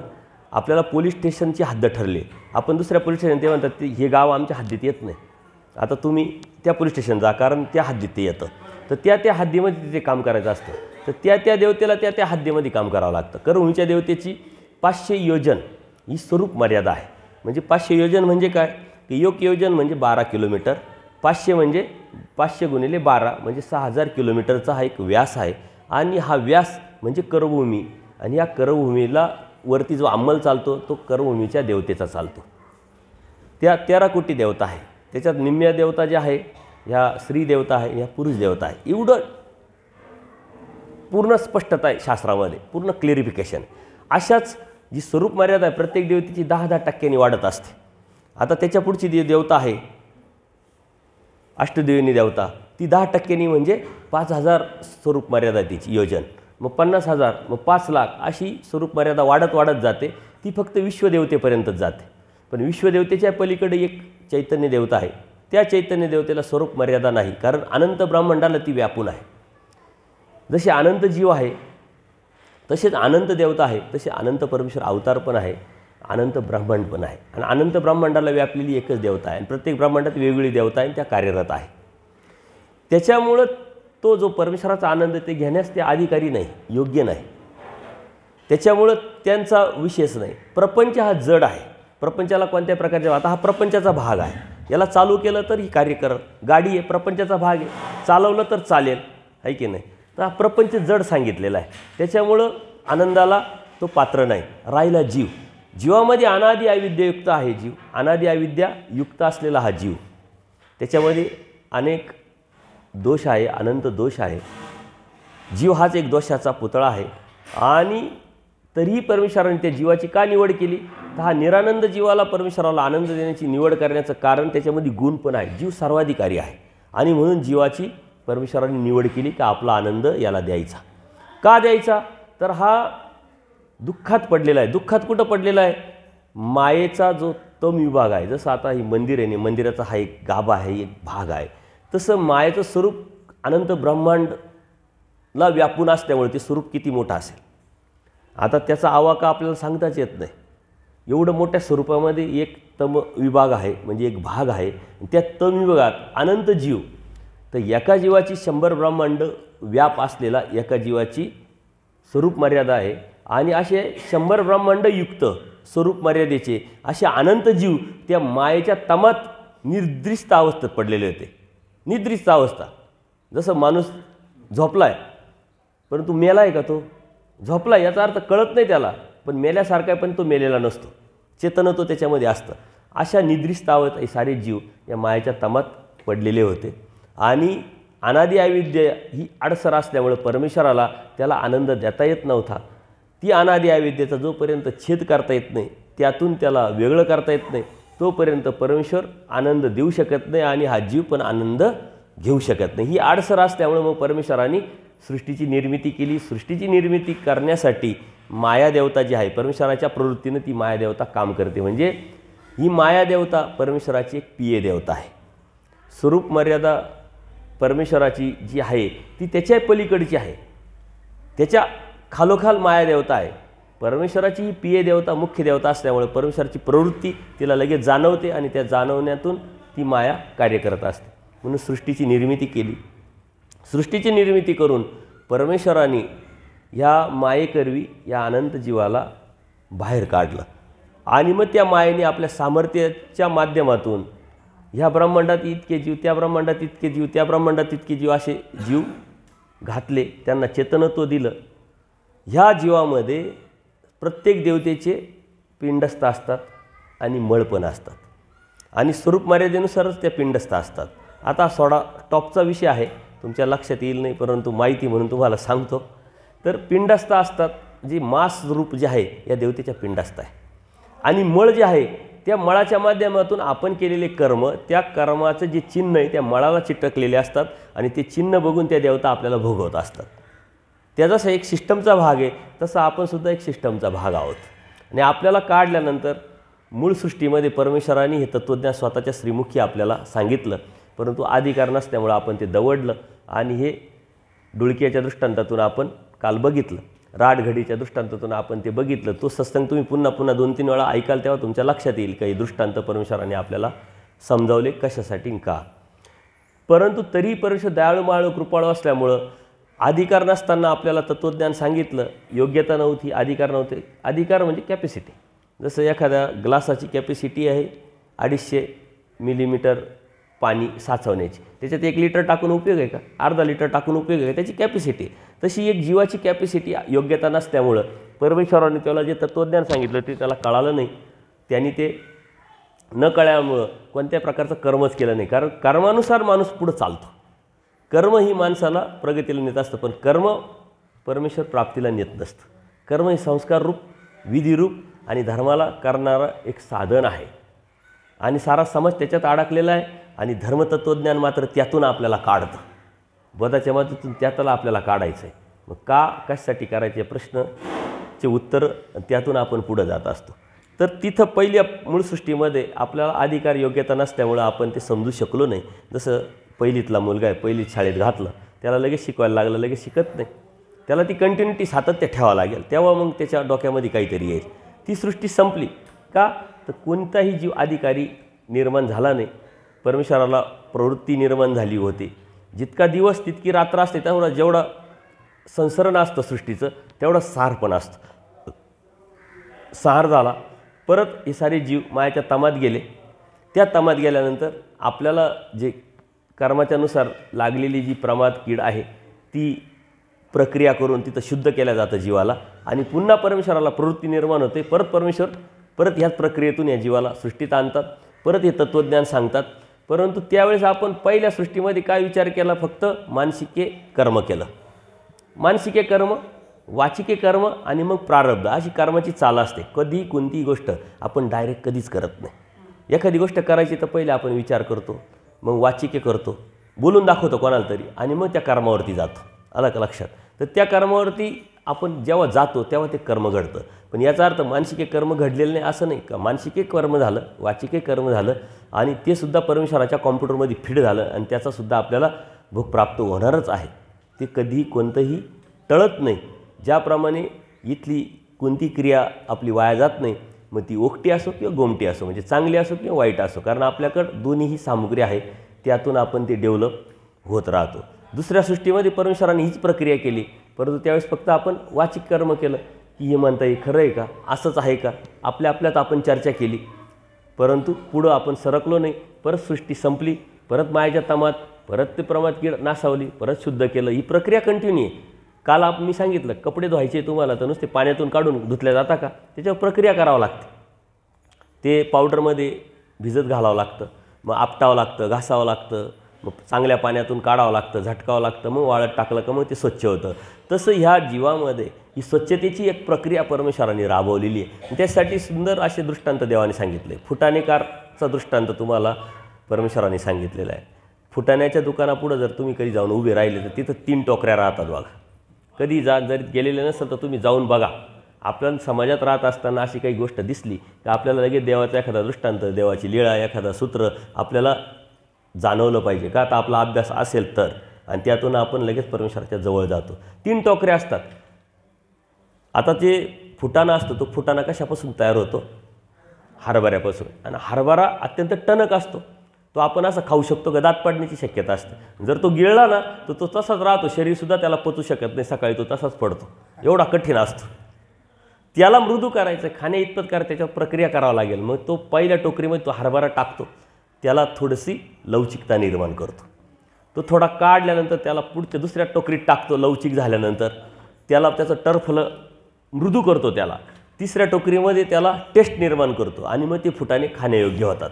S1: आपल्याला पोलीस स्टेशनची हद्द ठरली, आपण दुसऱ्या पोलीस स्टेशन ते म्हणतात ते हे गाव आमच्या हद्दीत येत नाही, आता तुम्ही त्या पोलीस स्टेशन जा, कारण त्या हद्दीत ते येतं. तर त्या हद्दीमध्ये तिथे काम करायचं असतं. तर त्या देवतेला त्या हद्दीमध्ये काम करावं लागतं. करहुणीच्या देवतेची 500 योजन ही स्वरूप मर्यादा आहे. म्हणजे 500 योजन म्हणजे काय, की एक योजन म्हणजे 12 किलोमीटर, 500 म्हणजे 500 गुणिले 12 म्हणजे 6000 किलोमीटरचा हा एक व्यास आहे. आणि हा व्यास म्हणजे करभूमी, आणि या करभूमीला वरती जो अंमल चालतो तो करभूमीच्या देवतेचा चालतो. त्या 13 कोटी देवता आहे. त्याच्यात निम्म्या देवता ज्या आहे ह्या स्त्री देवता आहे, ह्या पुरुष देवता आहे. एवढं पूर्ण स्पष्टता आहे शास्त्रामध्ये, पूर्ण क्लिअरिफिकेशन. अशाच जी स्वरूप मर्यादा आहे प्रत्येक देवतेची 10% वाढत असते. आता त्याच्या पुढची देवता आहे अष्टदेवीनी देवता, ती 10% म्हणजे 5000 स्वरूप मर्यादा आहे तिची योजन, मग 50,000, मग 5 लाख अशी स्वरूप मर्यादा वाढत जाते. ती फक्त विश्वदेवतेपर्यंतच जाते. पण विश्वदेवतेच्या पलीकडे एक चैतन्य देवता आहे. त्या चैतन्य देवतेला स्वरूप मर्यादा नाही, कारण अनंत ब्रह्मांडाला ती व्यापून आहे. जसे अनंत जीव आहे तसेच अनंत देवता आहे, तसे अनंत परमेश्वर अवतार पण आहे, अनंत ब्रह्मांड पण आहे. आणि अनंत ब्रह्मांडाला व्यापलेली एकच देवता आहे आणि प्रत्येक ब्रह्मांडात वेगवेगळी देवता आहे, त्या कार्यरत आहे. त्याच्यामुळं तो जो परमेश्वराचा आनंद ते घेण्यास ते अधिकारी नाही, योग्य नाही. त्याच्यामुळं त्यांचा विशेष नाही. प्रपंच हा जड आहे. प्रपंचाला कोणत्या प्रकारचे, आता हा प्रपंचाचा भाग आहे, याला चालू केलं तर ही कार्य करत. गाडी आहे, प्रपंचाचा भाग आहे, चालवलं तर चालेल, आहे की नाही. तर हा प्रपंच जड सांगितलेला आहे. त्याच्यामुळं आनंदाला तो पात्र नाही. राहिला जीव, जीवामध्ये अनादि अविद्यायुक्त आहे जीव, अनादि अविद्यायुक्त असलेला हा जीव. त्याच्यामध्ये अनेक दोष आहे, अनंत दोष आहे. जीव हाच एक दोषाचा पुतळा आहे. आणि तरीही परमेश्वराने त्या जीवाची का निवड केली, तर हा निरानंद जीवाला परमेश्वराला आनंद देण्याची निवड करण्याचं कारण त्याच्यामध्ये गुण पण आहे. जीव सर्वाधिकारी आहे आणि म्हणून जीवाची परमेश्वराने निवड केली का आपला आनंद याला द्यायचा. का द्यायचा, तर हा दुःखात पडलेला आहे. दुःखात कुठं पडलेला आहे, मायेचा जो तम विभाग आहे. जसं आता ही मंदिर आहे, मंदिराचा हा एक गाभा आहे, एक भाग आहे, तसं मायेचं स्वरूप अनंत ब्रह्मांडला व्यापून असल्यामुळे ते स्वरूप किती मोठं असेल. आता त्याचा आवाका आपल्याला सांगताच येत नाही. एवढं मोठ्या स्वरूपामध्ये एक तम विभाग आहे, म्हणजे एक भाग आहे. त्या तम विभागात अनंत जीव, तर एका जीवाची 100 ब्रह्मांड व्याप असलेला एका जीवाची स्वरूप मर्यादा आहे. आणि असे 100 ब्रह्मांडयुक्त स्वरूप मर्यादेचे असे अनंत जीव त्या मायेच्या तमात निर्दिष्ट अवस्थेत पडलेले होते. निद्रिस्त अवस्था, जसं माणूस झोपला आहे परंतु मेला आहे का, तो झोपला याचा अर्थ कळत नाही त्याला, पण मेल्यासारखा आहे पण तो मेलेला नसतो, चेतन तो त्याच्यामध्ये असतं. अशा निद्रिस्त अवस्था सारे जीव या मायेच्या तमात पडलेले होते. आणि अनादि अविद्या ही अडसर असल्यामुळे परमेश्वराला त्याला आनंद देता येत नव्हता. ती अनादि अविद्येचा जोपर्यंत छेद करता येत नाही, त्यातून त्याला वेगळं करता येत नाही, तोपर्यंत परमेश्वर आनंद देऊ शकत नाही आणि हा जीव पण आनंद घेऊ शकत नाही. ही अडसर असल्यामुळे मग परमेश्वराने सृष्टीची निर्मिती केली. सृष्टीची निर्मिती करण्यासाठी मायादेवता जी आहे, परमेश्वराच्या प्रवृत्तीनं ती मायादेवता काम करते. म्हणजे ही मायादेवता परमेश्वराची एक प्रिय देवता आहे. स्वरूप मर्यादा परमेश्वराची जी आहे ती त्याच्या पलीकडची आहे, त्याच्या खालोखाल मायादेवता आहे. परमेश्वराची ही प्रिय देवता मुख्य देवता असल्यामुळे परमेश्वराची प्रवृत्ती तिला लगेच जाणवते आणि त्या जाणवण्यातून ती माया कार्य करत असते. म्हणून सृष्टीची निर्मिती केली. सृष्टीची निर्मिती करून परमेश्वराने ह्या मायेकरवी या अनंत जीवाला बाहेर काढलं आणि मग त्या मायेने आपल्या सामर्थ्याच्या माध्यमातून ह्या ब्रह्मांडात इतके जीव, त्या ब्रह्मांडात इतके जीव, त्या ब्रह्मांडात इतके जीव असे जीव घातले, त्यांना चेतनत्व दिलं. ह्या जीवामध्ये प्रत्येक देवतेचे पिंडस्थ असतात आणि मळ पण असतात आणि स्वरूप मर्यादेनुसारच त्या पिंडस्थ असतात. आता थोडा टॉपचा विषय आहे, तुमच्या लक्षात येईल नाही परंतु माहिती म्हणून तुम्हाला सांगतो. तर पिंडस्थ असतात, जी मास रूप जे आहे या देवतेच्या पिंडस्थ आहे. आणि मळ जे आहे त्या मळाच्या माध्यमातून आपण केलेले कर्म, त्या कर्माचं जे चिन्ह आहे त्या मळाला चिटकलेले असतात आणि ते चिन्ह बघून त्या देवता आपल्याला भोगवत असतात. त्या जसा एक सिस्टमचा भाग आहे तसा आपण सुद्धा एक सिस्टमचा भाग आहोत. आणि आपल्याला काढल्यानंतर मूळ सृष्टीमध्ये परमेश्वराने हे तत्त्वज्ञान स्वतःच्या श्रीमुखी आपल्याला सांगितलं, परंतु अधिकार नसल्यामुळं आपण ते दवडलं आणि हे डुळक्याच्या दृष्टांतातून आपण काल बघितलं, राडघडीच्या दृष्टांतातून आपण ते बघितलं. तो सत्संग तुम्ही पुन्हा पुन्हा 2-3 वेळा ऐकाल तेव्हा तुमच्या लक्षात येईल काही दृष्टांत परमेश्वराने आपल्याला समजावले कशासाठी का. परंतु तरी परमेश्वर दयाळू माळू कृपाळू असल्यामुळं अधिकार नसताना आपल्याला तत्त्वज्ञान सांगितलं. योग्यता नव्हती, अधिकार नव्हते. अधिकार म्हणजे कॅपॅसिटी. जसं एखाद्या ग्लासाची कॅपॅसिटी आहे 250 मिलीमीटर पाणी साचवण्याची, त्याच्यात 1 लिटर टाकून उपयोग आहे का? अर्धा लिटर टाकून उपयोग आहे का? त्याची कॅपॅसिटी. तशी एक जीवाची कॅपॅसिटी योग्यता नसल्यामुळं परमेश्वराने त्याला जे तत्त्वज्ञान सांगितलं ते त्याला कळालं नाही. त्यांनी ते न कळल्यामुळं कोणत्या प्रकारचं कर्मच केलं नाही. कारण कर्मानुसार माणूस पुढं चालतो. कर्म ही माणसाला प्रगतीला नेत असतं, पण कर्म परमेश्वर प्राप्तीला नेत नसतं. कर्म हे संस्काररूप, विधिरूप आणि धर्माला करणारं एक साधन आहे आणि सारा समाज त्याच्यात अडकलेला आहे. आणि धर्मतत्त्वज्ञान मात्र त्यातून आपल्याला काढतं. बदाच्या माध्यमातून त्यातला आपल्याला काढायचं आहे. मग का, कशासाठी करायचे प्रश्नाचे उत्तर त्यातून आपण पुढं जात असतो. तर तिथं पहिल्या मूळसृष्टीमध्ये आपल्याला अधिकार योग्यता नसल्यामुळं आपण ते समजू शकलो नाही. जसं पहिलीतला मुलगा आहे, पहिलीत शाळेत घातलं, त्याला लगेच शिकवायला लागलं, लगेच शिकत नाही. त्याला ती कंटिन्युटी सातत्य ठेवावं लागेल, तेव्हा मग त्याच्या डोक्यामध्ये काहीतरी येईल. ती सृष्टी संपली का, तर कोणताही जीव अधिकारी निर्माण झाला नाही. परमेश्वराला प्रवृत्ती निर्माण झाली होती. जितका दिवस तितकी रात्र असते, तेवढा जेवढा संसरण असतं सृष्टीचं तेवढं सार पण असतं. सार झाला, परत हे सारे जीव मायाच्या तमात गेले. त्या तमात गेल्यानंतर आपल्याला जे कर्माच्यानुसार लागलेली जी प्रमाद कीड आहे ती प्रक्रिया करून तिथं शुद्ध केल्या जातं जीवाला आणि पुन्हा परमेश्वराला प्रवृत्ती निर्माण होते. परत परमेश्वर परत ह्याच प्रक्रियेतून या जीवाला सृष्टीत आणतात, परत हे तत्त्वज्ञान सांगतात. परंतु त्यावेळेस आपण पहिल्या सृष्टीमध्ये काय विचार केला, फक्त मानसिके कर्म केलं. मानसिके कर्म, वाचिके कर्म आणि मग प्रारब्ध अशी कर्माची चाल असते. कधी कोणतीही गोष्ट आपण डायरेक्ट कधीच करत नाही. एखादी गोष्ट करायची तर पहिले आपण विचार करतो, मग वाचिके करतो, बोलून दाखवतो कोणाला तरी आणि मग त्या कर्मावरती जातो. आलं का लक्षात? तर त्या कर्मावरती आपण जेव्हा जातो तेव्हा ते कर्म घडतं. पण याचा अर्थ मानसिके कर्म घडलेलं नाही असं नाही का. मानसिके कर्म झालं, वाचिके कर्म झालं आणि ते सुद्धा परमेश्वराच्या कॉम्प्युटरमध्ये फिट झालं आणि त्याचासुद्धा आपल्याला भोग प्राप्त होणारच आहे. ते कधीही कोणतंही टळत नाही. ज्याप्रमाणे इथली कोणती क्रिया आपली वाया जात नाही, मग ती ओकटी असो किंवा गोमटी असो, म्हणजे चांगली असो किंवा वाईट असो, कारण आपल्याकडं दोन्हीही सामुग्री आहे, त्यातून आपण ते डेव्हलप होत राहतो. दुसऱ्या सृष्टीमध्ये परमेश्वराने हीच प्रक्रिया केली, परंतु त्यावेळेस फक्त आपण वाचिक कर्म केलं की हे म्हणता येईल खरं आहे का, असंच आहे का, आपल्यात आपण चर्चा केली, परंतु पुढं आपण सरकलो नाही. परत सृष्टी संपली, परत मायाच्या तमात, परत ते प्रमाद कीड नासावली, परत शुद्ध केलं. ही प्रक्रिया कंटिन्यू आहे. काल मी सांगितलं कपडे धुवायचे तुम्हाला, तर नुसते पाण्यातून काढून धुतल्या जाता का, त्याच्यावर प्रक्रिया करावं लागते. ते पावडरमध्ये भिजत घालावं लागतं, मग आपटावं लागतं, घासावं लागतं, मग चांगल्या पाण्यातून काढावं लागतं, झटकावं लागतं, मग वाळत टाकलं का मग ते स्वच्छ होतं. तसं ह्या जीवामध्ये ही स्वच्छतेची एक प्रक्रिया परमेश्वराने राबवलेली आहे. त्यासाठी सुंदर असे दृष्टांत देवाने सांगितले. फुटाणेकारचा दृष्टांत तुम्हाला परमेश्वराने सांगितलेला आहे. फुटाण्याच्या दुकानापुढं जर तुम्ही कधी जाऊन उभे राहिले तर तिथं 3 टोकऱ्या राहतात बघा. कधी जरी गेलेले नसेल तर तुम्ही जाऊन बघा. आपल्या समाजात राहत असताना अशी काही गोष्ट दिसली तर आपल्याला लगेच देवाचा एखादा दृष्टांत, देवाची लीळा, एखादा सूत्र आपल्याला जाणवलं पाहिजे का, आता आपला अभ्यास असेल तर, आणि त्यातून आपण लगेच परमेश्वराच्या जवळ जातो. 3 टोकऱ्या असतात. आता ते फुटाणा असतो, तो फुटाणा कशापासून तयार होतो, हरभऱ्यापासून, आणि हरभरा अत्यंत टणक असतो. तो आपण असं खाऊ शकतो का, दात पडण्याची शक्यता असते. जर तो गिळला ना तर तो तसाच राहतो, शरीरसुद्धा त्याला पचू शकत नाही, सकाळी तो तसाच पडतो, एवढा कठीण असतो. त्याला मृदू करायचं, खाण्या इतपत करायचं, त्याच्यावर प्रक्रिया करावं लागेल. मग तो पहिल्या टोकरीमध्ये तो हरभरा टाकतो, त्याला थोडीशी लवचिकता निर्माण करतो. तो थोडा काढल्यानंतर त्याला पुढच्या दुसऱ्या टोकरीत टाकतो, लवचिक झाल्यानंतर त्याला त्याचं टरफलं मृदू करतो, त्याला तिसऱ्या टोकरीमध्ये त्याला टेस्ट निर्माण करतो आणि मग ते फुटाणे खाण्यायोग्य होतात.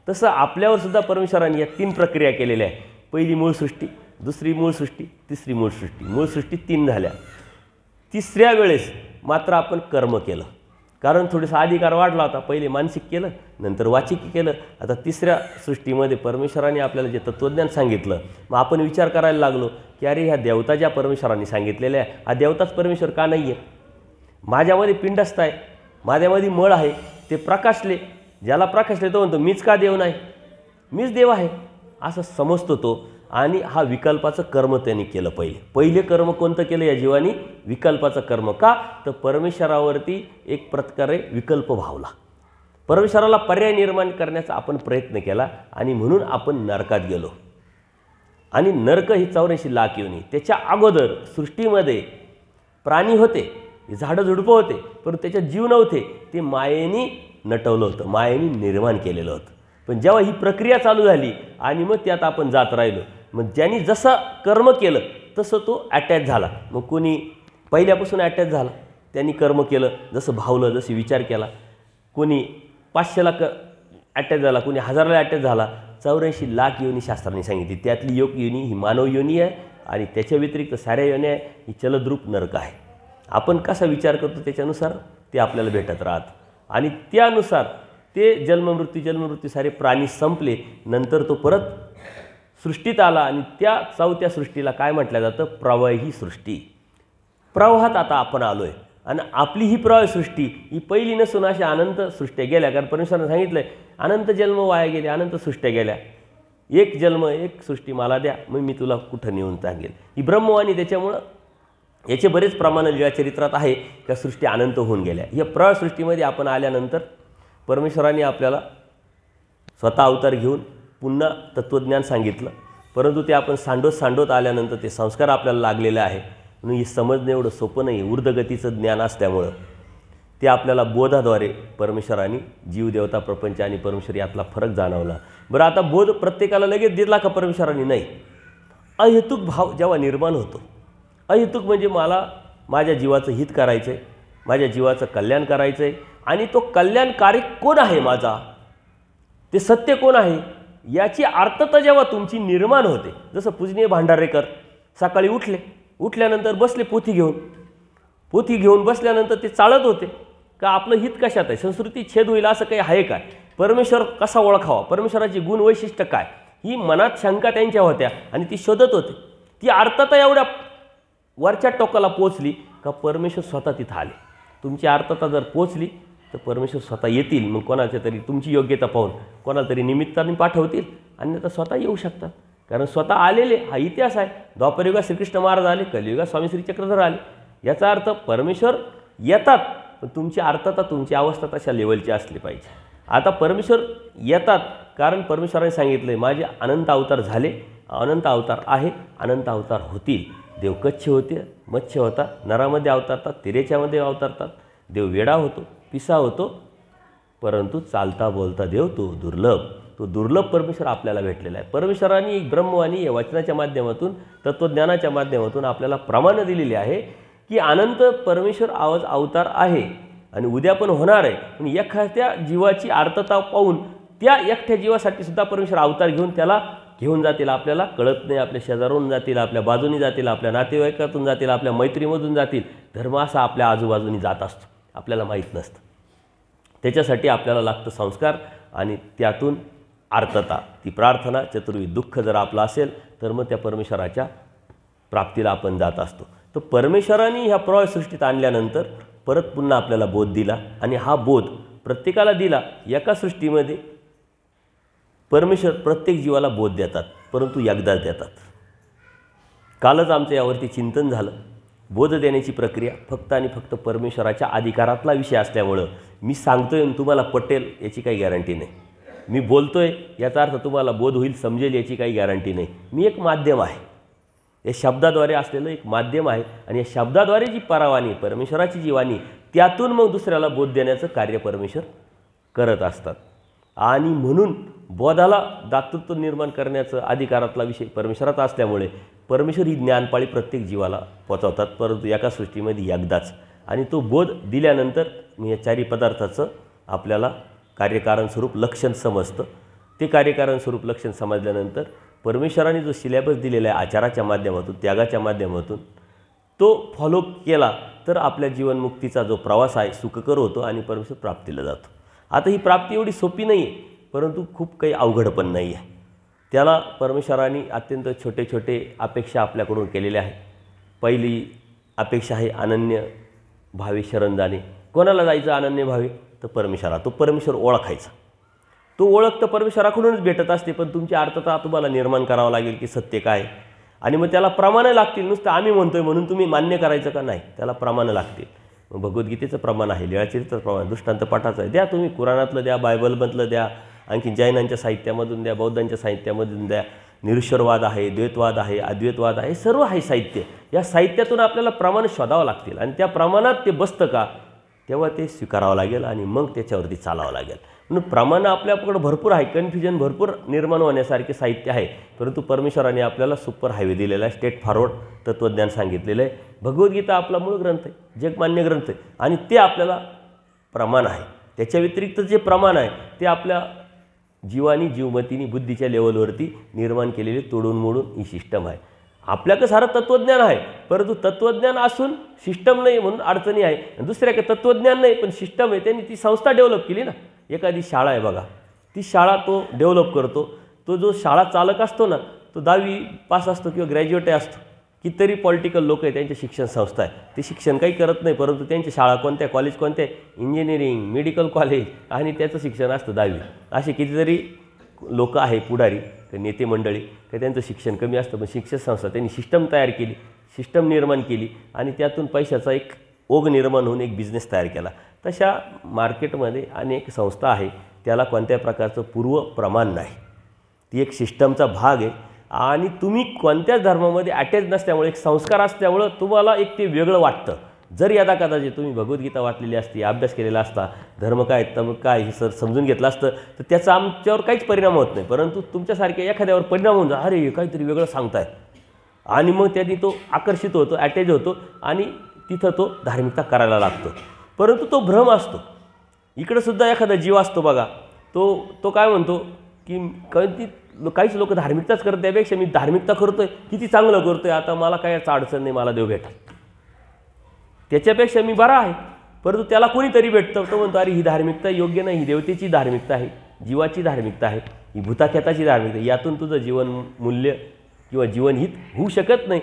S1: तसं आपल्यावर सुद्धा परमेश्वराने या 3 प्रक्रिया केलेल्या आहे. पहिली मूळ सृष्टी, दुसरी मूळ सृष्टी, तिसरी मूळ सृष्टी. मूळ सृष्टी 3 झाल्या. तिसऱ्या वेळेस मात्र आपण कर्म केलं, कारण थोडासा अधिकार वाढला होता. पहिले मानसिक केलं, नंतर वाचिक केलं. आता तिसऱ्या सृष्टीमध्ये परमेश्वराने आपल्याला जे तत्त्वज्ञान सांगितलं, मग आपण विचार करायला लागलो की अरे ह्या देवता ज्या परमेश्वराने सांगितलेल्या आहे, हा देवताच परमेश्वर का नाही आहे. माझ्यामध्ये पिंडस्थ आहे, माझ्यामध्ये मळ आहे, ते प्रकाशले, ज्याला प्रकाशले तो म्हणतो मीच का देव नाही, मीच देव आहे असं समजतो तो. आणि हा विकल्पाचं कर्म त्यांनी केलं. पहिले कर्म कोणतं केलं या जीवानी? विकल्पाचं कर्म. का? तर परमेश्वरावरती एक प्रकारे विकल्प भावला, परमेश्वराला पर्याय निर्माण करण्याचा आपण प्रयत्न केला आणि म्हणून आपण नरकात गेलो. आणि नरक ही 84 लाख योनी. त्याच्या अगोदर सृष्टीमध्ये प्राणी होते, झाडं झुडपं होते, परंतु त्याच्यात जीव नव्हते. ते मायेने नटवलं होतं, मायेने निर्माण केलेलं होतं. पण जेव्हा ही प्रक्रिया चालू झाली आणि मग त्यात आपण जात राहिलो, मग ज्यांनी जसं कर्म केलं तसं तो अटॅच झाला. मग कोणी पहिल्यापासून अटॅच झाला, त्यांनी कर्म केलं, जसं भावलं, जसं विचार केला. कोणी 500ला अटॅच झाला, कोणी 1000ला अटॅच झाला. 84 लाख योनी शास्त्रांनी सांगितली. त्यातली योग योनी ही मानव योनी आहे आणि त्याच्या व्यतिरिक्त साऱ्या योनी आहे ही चलद्रूप नरक आहे. आपण कसा विचार करतो त्याच्यानुसार ते आपल्याला भेटत राहतं. आणि त्यानुसार ते जन्ममृत्यू सारे प्राणी संपले. नंतर तो परत सृष्टीत आला आणि त्या 4थ्या सृष्टीला काय म्हटलं जातं? प्रवाही सृष्टी. प्रवाहात आता आपण आलो आहे आणि आपली ही प्रवाही सृष्टी ही पहिली नसून अशा अनंत सृष्ट्या गेल्या. कारण परमेश्वराने सांगितलं आहे अनंत जन्म वाया गेले, अनंत सृष्ट्या गेल्या. एक जन्म एक सृष्टी मला द्या, मग मी तुला कुठं नेऊन सांगेल. ही ब्रह्मवाणी. त्याच्यामुळं याचे बरेच प्रमाण या चरित्रात आहे का सृष्टी अनंत होऊन गेल्या. या प्रवाह सृष्टीमध्ये आपण आल्यानंतर परमेश्वराने आपल्याला स्वतः अवतार घेऊन पुन्हा तत्त्वज्ञान सांगितलं. परंतु ते आपण सांडोत आल्यानंतर ते संस्कार आपल्याला लागलेले आहे. म्हणून हे समजणं एवढं सोपं नाही. ऊर्ध्वगतीचं ज्ञान असल्यामुळं ते आपल्याला बोधाद्वारे परमेश्वराने जीवदेवता प्रपंच आणि परमेश्वर यातला फरक जाणवला. बरं, आता बोध प्रत्येकाला लगेच दिला का परमेश्वराने? नाही. अहेतुक भाव जेव्हा निर्माण होतो, अहेतुक म्हणजे मला माझ्या जीवाचं हित करायचं आहे, माझ्या जीवाचं कल्याण करायचं आहे आणि तो कल्याणकारी कोण आहे माझा, ते सत्य कोण आहे याची अर्थता जेव्हा तुमची निर्माण होते. जसं पूजनीय भांडारेकर सकाळी उठल्यानंतर बसले पोथी घेऊन बसल्यानंतर ते चालत होते का आपलं हित कशात आहे, संस्कृती छेद होईल असं काही आहे काय, परमेश्वर कसा ओळखावा, परमेश्वराची गुण वैशिष्ट्य काय, ही मनात शंका त्यांच्या होत्या आणि ती शोधत होते. ती अर्थता एवढ्या वरच्या टोकाला पोचली का परमेश्वर स्वतः तिथं आले. तुमची अर्थता जर पोचली तर परमेश्वर स्वतः येतील. मग कोणाच्या तरी तुमची योग्यता पाहून कोणाला तरी निमित्ताने पाठवतील, अन्यथा स्वतः येऊ शकतात. कारण स्वतः आलेले हा इतिहास आहे. द्वापरयुगात श्रीकृष्ण महाराज आले, कलियुगात स्वामी श्री चक्रधर आले. याचा अर्थ परमेश्वर येतात, पण तुमची अर्थता तुमची अवस्था तशा लेवलची असली पाहिजे. आता परमेश्वर येतात कारण परमेश्वराने सांगितलं आहे माझे अनंत अवतार झाले, अनंत अवतार आहे, अनंत अवतार होतील. देव कच्छ होते, मच्छ्य होता, नरामध्ये अवतारतात, तिरेच्यामध्ये अवतारतात. देव वेडा होतो, पिसा होतो, परंतु चालता बोलता देव तो दुर्लभ परमेश्वर आपल्याला भेटलेला आहे. परमेश्वराने एक ब्रह्मवाणी या वचनाच्या माध्यमातून, तत्त्वज्ञानाच्या माध्यमातून आपल्याला प्रमाण दिलेले आहे की अनंत परमेश्वर अवतार आहे आणि उद्या पण होणार आहे. पण एखाद्या जीवाची आर्तता पाहून त्या एकट्या जीवासाठी सुद्धा परमेश्वर अवतार घेऊन त्याला घेऊन जातील. आपल्याला कळत नाही, आपल्या शेजारून जातील, आपल्या बाजूनी जातील, आपल्या नातेवाईकातून जातील, आपल्या मैत्रीमधून जातील. धर्म असा आपल्या आजूबाजूनी जात असतो, आपल्याला माहीत नसतं. त्याच्यासाठी आपल्याला लागतं संस्कार आणि त्यातून आर्तता, ती प्रार्थना, चतुर्विध दुःख जर आपलं असेल तर मग त्या परमेश्वराच्या प्राप्तीला आपण जात असतो. तर परमेश्वराने ह्या प्रवाहसृष्टीत आणल्यानंतर परत पुन्हा आपल्याला बोध दिला आणि हा बोध प्रत्येकाला दिला. एका सृष्टीमध्ये परमेश्वर प्रत्येक जीवाला बोध देतात, परंतु एकदाच देतात. कालच आमचं यावरती चिंतन झालं. बोध देण्याची प्रक्रिया फक्त आणि फक्त परमेश्वराच्या अधिकारातला विषय असल्यामुळं मी सांगतोय आणि तुम्हाला पटेल याची काही गॅरंटी नाही. मी बोलतोय याचा अर्थ तुम्हाला बोध होईल, समजेल याची काही गॅरंटी नाही. मी एक माध्यम आहे, या शब्दाद्वारे असलेलं एक माध्यम आहे आणि या शब्दाद्वारे जी परावाणी, परमेश्वराची जी वाणी, त्यातून मग दुसऱ्याला बोध देण्याचं कार्य परमेश्वर करत असतात. आणि म्हणून बोधाला दातृत्व निर्माण करण्याचं अधिकारातला विषय परमेश्वरात असल्यामुळे परमेश्वर ही ज्ञानपाळी प्रत्येक जीवाला पोचवतात, परंतु एका सृष्टीमध्ये एकदाच. आणि तो बोध दिल्यानंतर या चारी पदार्थाचं आपल्याला कार्यकारण स्वरूप लक्षण समजतं. ते कार्यकारण स्वरूप लक्षण समजल्यानंतर परमेश्वराने जो सिलेबस दिलेला आहे आचाराच्या माध्यमातून, त्यागाच्या माध्यमातून, तो फॉलो केला तर आपल्या जीवनमुक्तीचा जो प्रवास आहे सुखकर होतो आणि परमेश्वर प्राप्तीला जातो. आता ही प्राप्ती एवढी सोपी नाही आहे, परंतु खूप काही अवघड पण नाही आहे. त्याला परमेश्वराने अत्यंत छोटे छोटे अपेक्षा आपल्याकडून केलेल्या आहे. पहिली अपेक्षा आहे अनन्य भावे शरण जाणे. कोणाला जायचं अनन्य भावे? तर परमेश्वरा. तो परमेश्वर ओळखायचा. तो ओळख तर परमेश्वराकडूनच भेटत असते, पण तुमची अर्थता तुम्हाला निर्माण करावं लागेल की सत्य काय, आणि मग त्याला प्रमाणं लागतील. नुसतं आम्ही म्हणतोय म्हणून तुम्ही मान्य करायचं का नाही, त्याला प्रमाणं लागतील. मग भगवद्गीतेचं प्रमाण आहे, लीळाचरित्राचं प्रमाण, दृष्टांत पाठाचं आहे, द्या तुम्ही कुराणातलं द्या, बायबलमधलं द्या, आणखी जैनांच्या साहित्यामधून द्या, बौद्धांच्या साहित्यामधून द्या. निरुश्वरवाद आहे, द्वैतवाद आहे, अद्वैतवाद आहे, सर्व आहे साहित्य. या साहित्यातून आपल्याला प्रमाण शोधावं लागतील, आणि त्या प्रमाणात ते बसतं का तेव्हा ते स्वीकारावं लागेल आणि मग त्याच्यावरती चालावं लागेल. म्हणून प्रमाणं आपल्याकडं भरपूर आहे, कन्फ्युजन भरपूर निर्माण होण्यासारखे साहित्य आहे, परंतु परमेश्वराने आपल्याला सुपर हायवे दिलेला आहे, स्ट्रेट फॉरवर्ड तत्त्वज्ञान सांगितलेलं आहे. भगवद्गीता आपला मूळ ग्रंथ आहे, जगमान्य ग्रंथ आहे, आणि ते आपल्याला प्रमाण आहे. त्याच्या व्यतिरिक्त जे प्रमाण आहे ते आपल्या जीवानी जीवमतीनी बुद्धीच्या लेवलवरती निर्माण केलेले तोडून मोडून ही सिस्टम आहे. आपल्याकडं सारं तत्त्वज्ञान आहे, परंतु तत्त्वज्ञान असून सिस्टम नाही म्हणून अडचणी आहे. दुसऱ्याकडे तत्त्वज्ञान नाही पण सिस्टम आहे, त्यांनी ती संस्था डेव्हलप केली ना. एखादी शाळा आहे बघा, ती शाळा तो डेव्हलप करतो, तो जो शाळा चालक असतो ना तो 10वी पास असतो किंवा ग्रॅज्युएट असतो. कितीतरी पॉलिटिकल लोक आहे, त्यांच्या शिक्षण संस्था आहे, ते शिक्षण काही करत नाही, परंतु त्यांची शाळा कोणत्या, कॉलेज कोणते, इंजिनिअरिंग, मेडिकल कॉलेज, आणि त्याचं शिक्षण असतं 10वी. असे कितीतरी लोक आहे, पुढारी नेते मंडळी, की त्यांचं शिक्षण कमी असतं, पण शिक्षण संस्था त्यांनी सिस्टम तयार केली, सिस्टम निर्माण केली, आणि त्यातून पैशाचा एक ओघ निर्माण होऊन एक बिझनेस तयार केला. तशा मार्केटमध्ये अनेक संस्था आहे, त्याला कोणत्या प्रकारचं पूर्व प्रमाण नाही, ती एक सिस्टमचा भाग आहे. आणि तुम्ही कोणत्याच धर्मामध्ये अटॅच नसल्यामुळे, एक संस्कार असल्यामुळं तुम्हाला एक ते वेगळं वाटतं. जर यदा कदाचित तुम्ही भगवद्गीता वाचलेली असती, अभ्यास केलेला असता, धर्म काय तम काय हे सर समजून घेतलं असतं, तर त्याचा आमच्यावर काहीच परिणाम होत नाही. परंतु तुमच्यासारख्या एखाद्यावर परिणाम होऊन जा, अरे हे काहीतरी वेगळं सांगताय, आणि मग त्यांनी तो आकर्षित होतो, अटॅच होतो, आणि तिथं तो धार्मिकता करायला लागतो. परंतु तो भ्रम असतो. इकडंसुद्धा एखादा जीव असतो बघा, तो काय म्हणतो की काहीच लोक धार्मिकताच करत, त्यापेक्षा मी धार्मिकता करतोय, किती चांगलं करतोय, आता मला काय याचा अडचण नाही, मला देव भेटा, त्याच्यापेक्षा मी बरा आहे. परंतु त्याला कोणीतरी भेटतं, तो म्हणतो अरे ही धार्मिकता योग्य नाही, ही देवतेची धार्मिकता आहे, जीवाची धार्मिकता आहे, ही भूताखेताची धार्मिकता, यातून तुझं जीवन मूल्य किंवा जीवनहित होऊ शकत नाही.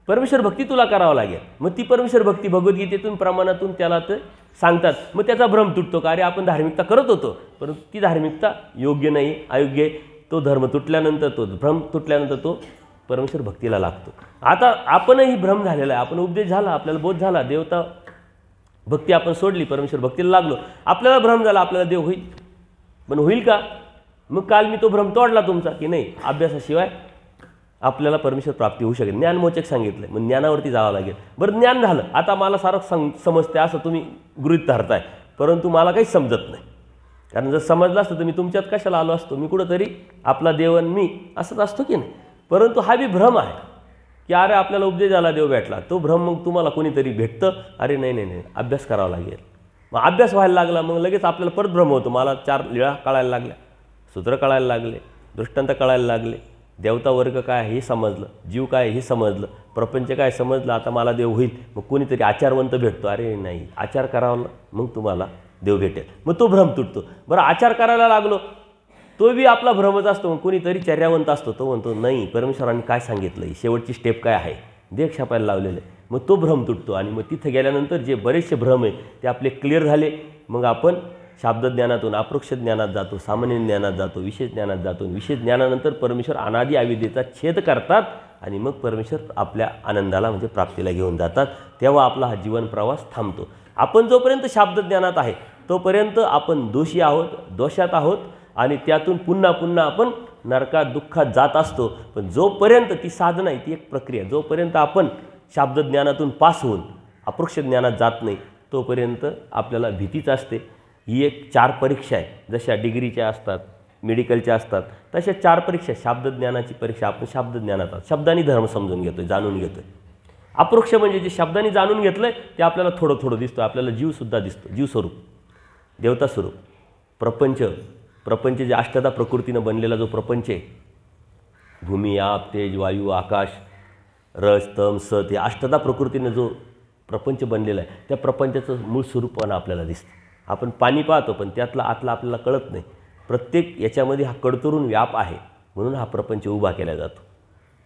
S1: परमेश्वर भक्ती तुला करावं लागेल. मग ती परमेश्वर भक्ती भगवद्गीतेतून प्रमाणातून त्याला ते सांगतात. मग त्याचा भ्रम तुटतो का, अरे आपण धार्मिकता करत होतो, परंतु ती धार्मिकता योग्य नाही, अयोग्य आहे. तो धर्म तुटल्यानंतर, तो भ्रम तुटल्यानंतर तो परमेश्वर भक्तीला लागतो. आता आपणही भ्रम झालेला आहे, आपण उपदेश झाला, आपल्याला बोध झाला, देवता भक्ती आपण सोडली, परमेश्वर भक्तीला लागलो, आपल्याला भ्रम झाला, आपल्याला देव होईल, पण होईल का? मग काल मी तो भ्रम तोडला तुमचा की नाही, अभ्यासाशिवाय आपल्याला परमेश्वर प्राप्ती होऊ शकेल. ज्ञानमोचक सांगितलं, मग ज्ञानावरती जावं लागेल. बरं ज्ञान झालं, आता मला सारं समजते असं तुम्ही गृहीत धरताय, परंतु मला काहीच समजत नाही. कारण जर समजलं असतं तर मी तुमच्यात कशाला आलो असतो, मी कुठंतरी आपला देवन मी असंच असतो की नाही. परंतु हा बी भ्रम आहे की अरे आपल्याला उपदेश झाला, देव भेटला, तो भ्रम मग तुम्हाला कोणीतरी भेटतं, अरे नाही नाही नाही अभ्यास करावा लागेल. मग अभ्यास व्हायला लागला, मग लगेच आपल्याला परत भ्रम होतो, मला 4 लीळा कळायला लागल्या, सूत्र कळायला लागले, दृष्टांत कळायला लागले, देवता वर्ग काय हे समजलं, जीव काय हे समजलं, प्रपंच काय समजलं, आता मला देव होईल. मग कोणीतरी आचारवंत भेटतो, अरे नाही आचार करावा मग तुम्हाला देव भेटेल, मग तो भ्रम तुटतो. बरं आचार करायला लागलो, तो बी आपला भ्रमच असतो. मग कोणीतरी चर्यावंत असतो, तो म्हणतो नाही परमेश्वरांनी काय सांगितलं, शेवटची स्टेप काय आहे, देव छापायला लावलेलं आहे. मग तो भ्रम तुटतो, आणि मग तिथं गेल्यानंतर जे बरेचसे भ्रम आहे ते आपले क्लिअर झाले. मग आपण शाब्दज्ञानातून अप्रोक्ष ज्ञानात जातो, सामान्य ज्ञानात जातो, विशेष ज्ञानात जातो. विशेष ज्ञानानंतर परमेश्वर अनादि अविद्येचा छेद करतात, आणि मग परमेश्वर आपल्या आनंदाला म्हणजे प्राप्तीला घेऊन जातात. तेव्हा आपला हा जीवन प्रवास थांबतो. आपण जोपर्यंत शाब्दज्ञानात आहे तोपर्यंत आपण दोषी आहोत, दोषात आहोत, आणि त्यातून पुन्हा पुन्हा आपण नरकात दुःखात जात असतो. पण जोपर्यंत ती साधना आहे, ती एक प्रक्रिया, जोपर्यंत आपण शाब्दज्ञानातून पास होऊन अप्रोक्ष ज्ञानात जात नाही तोपर्यंत आपल्याला भीतीच असते. ही एक 4 परीक्षा आहे, जशा डिग्रीच्या असतात, मेडिकलच्या असतात, तशा 4 परीक्षा. शाब्दज्ञानाची परीक्षा, आपण शाब्दज्ञानात आहोत, शब्दांनी धर्म समजून घेतोय, जाणून घेतोय. अप्रोक्ष म्हणजे जे शब्दांनी जाणून घेतलंय ते आपल्याला थोडं थोडं दिसतं, आपल्याला जीवसुद्धा दिसतो, जीवस्वरूप, देवता स्वरूप, प्रपंच जे अष्टधा प्रकृतीनं बनलेला जो प्रपंच आहे, भूमी, आप, तेज, वायू, आकाश, रस, तम, सत, हे अष्टधा प्रकृतीनं जो प्रपंच बनलेला आहे, त्या प्रपंचाचं मूळ स्वरूपपणा आपल्याला दिसतं. आपण पाणी पाहतो, पण त्यातला आतला आपल्याला कळत नाही. प्रत्येक याच्यामध्ये हा कडतरून व्याप आहे, म्हणून हा प्रपंच उभा केला जातो.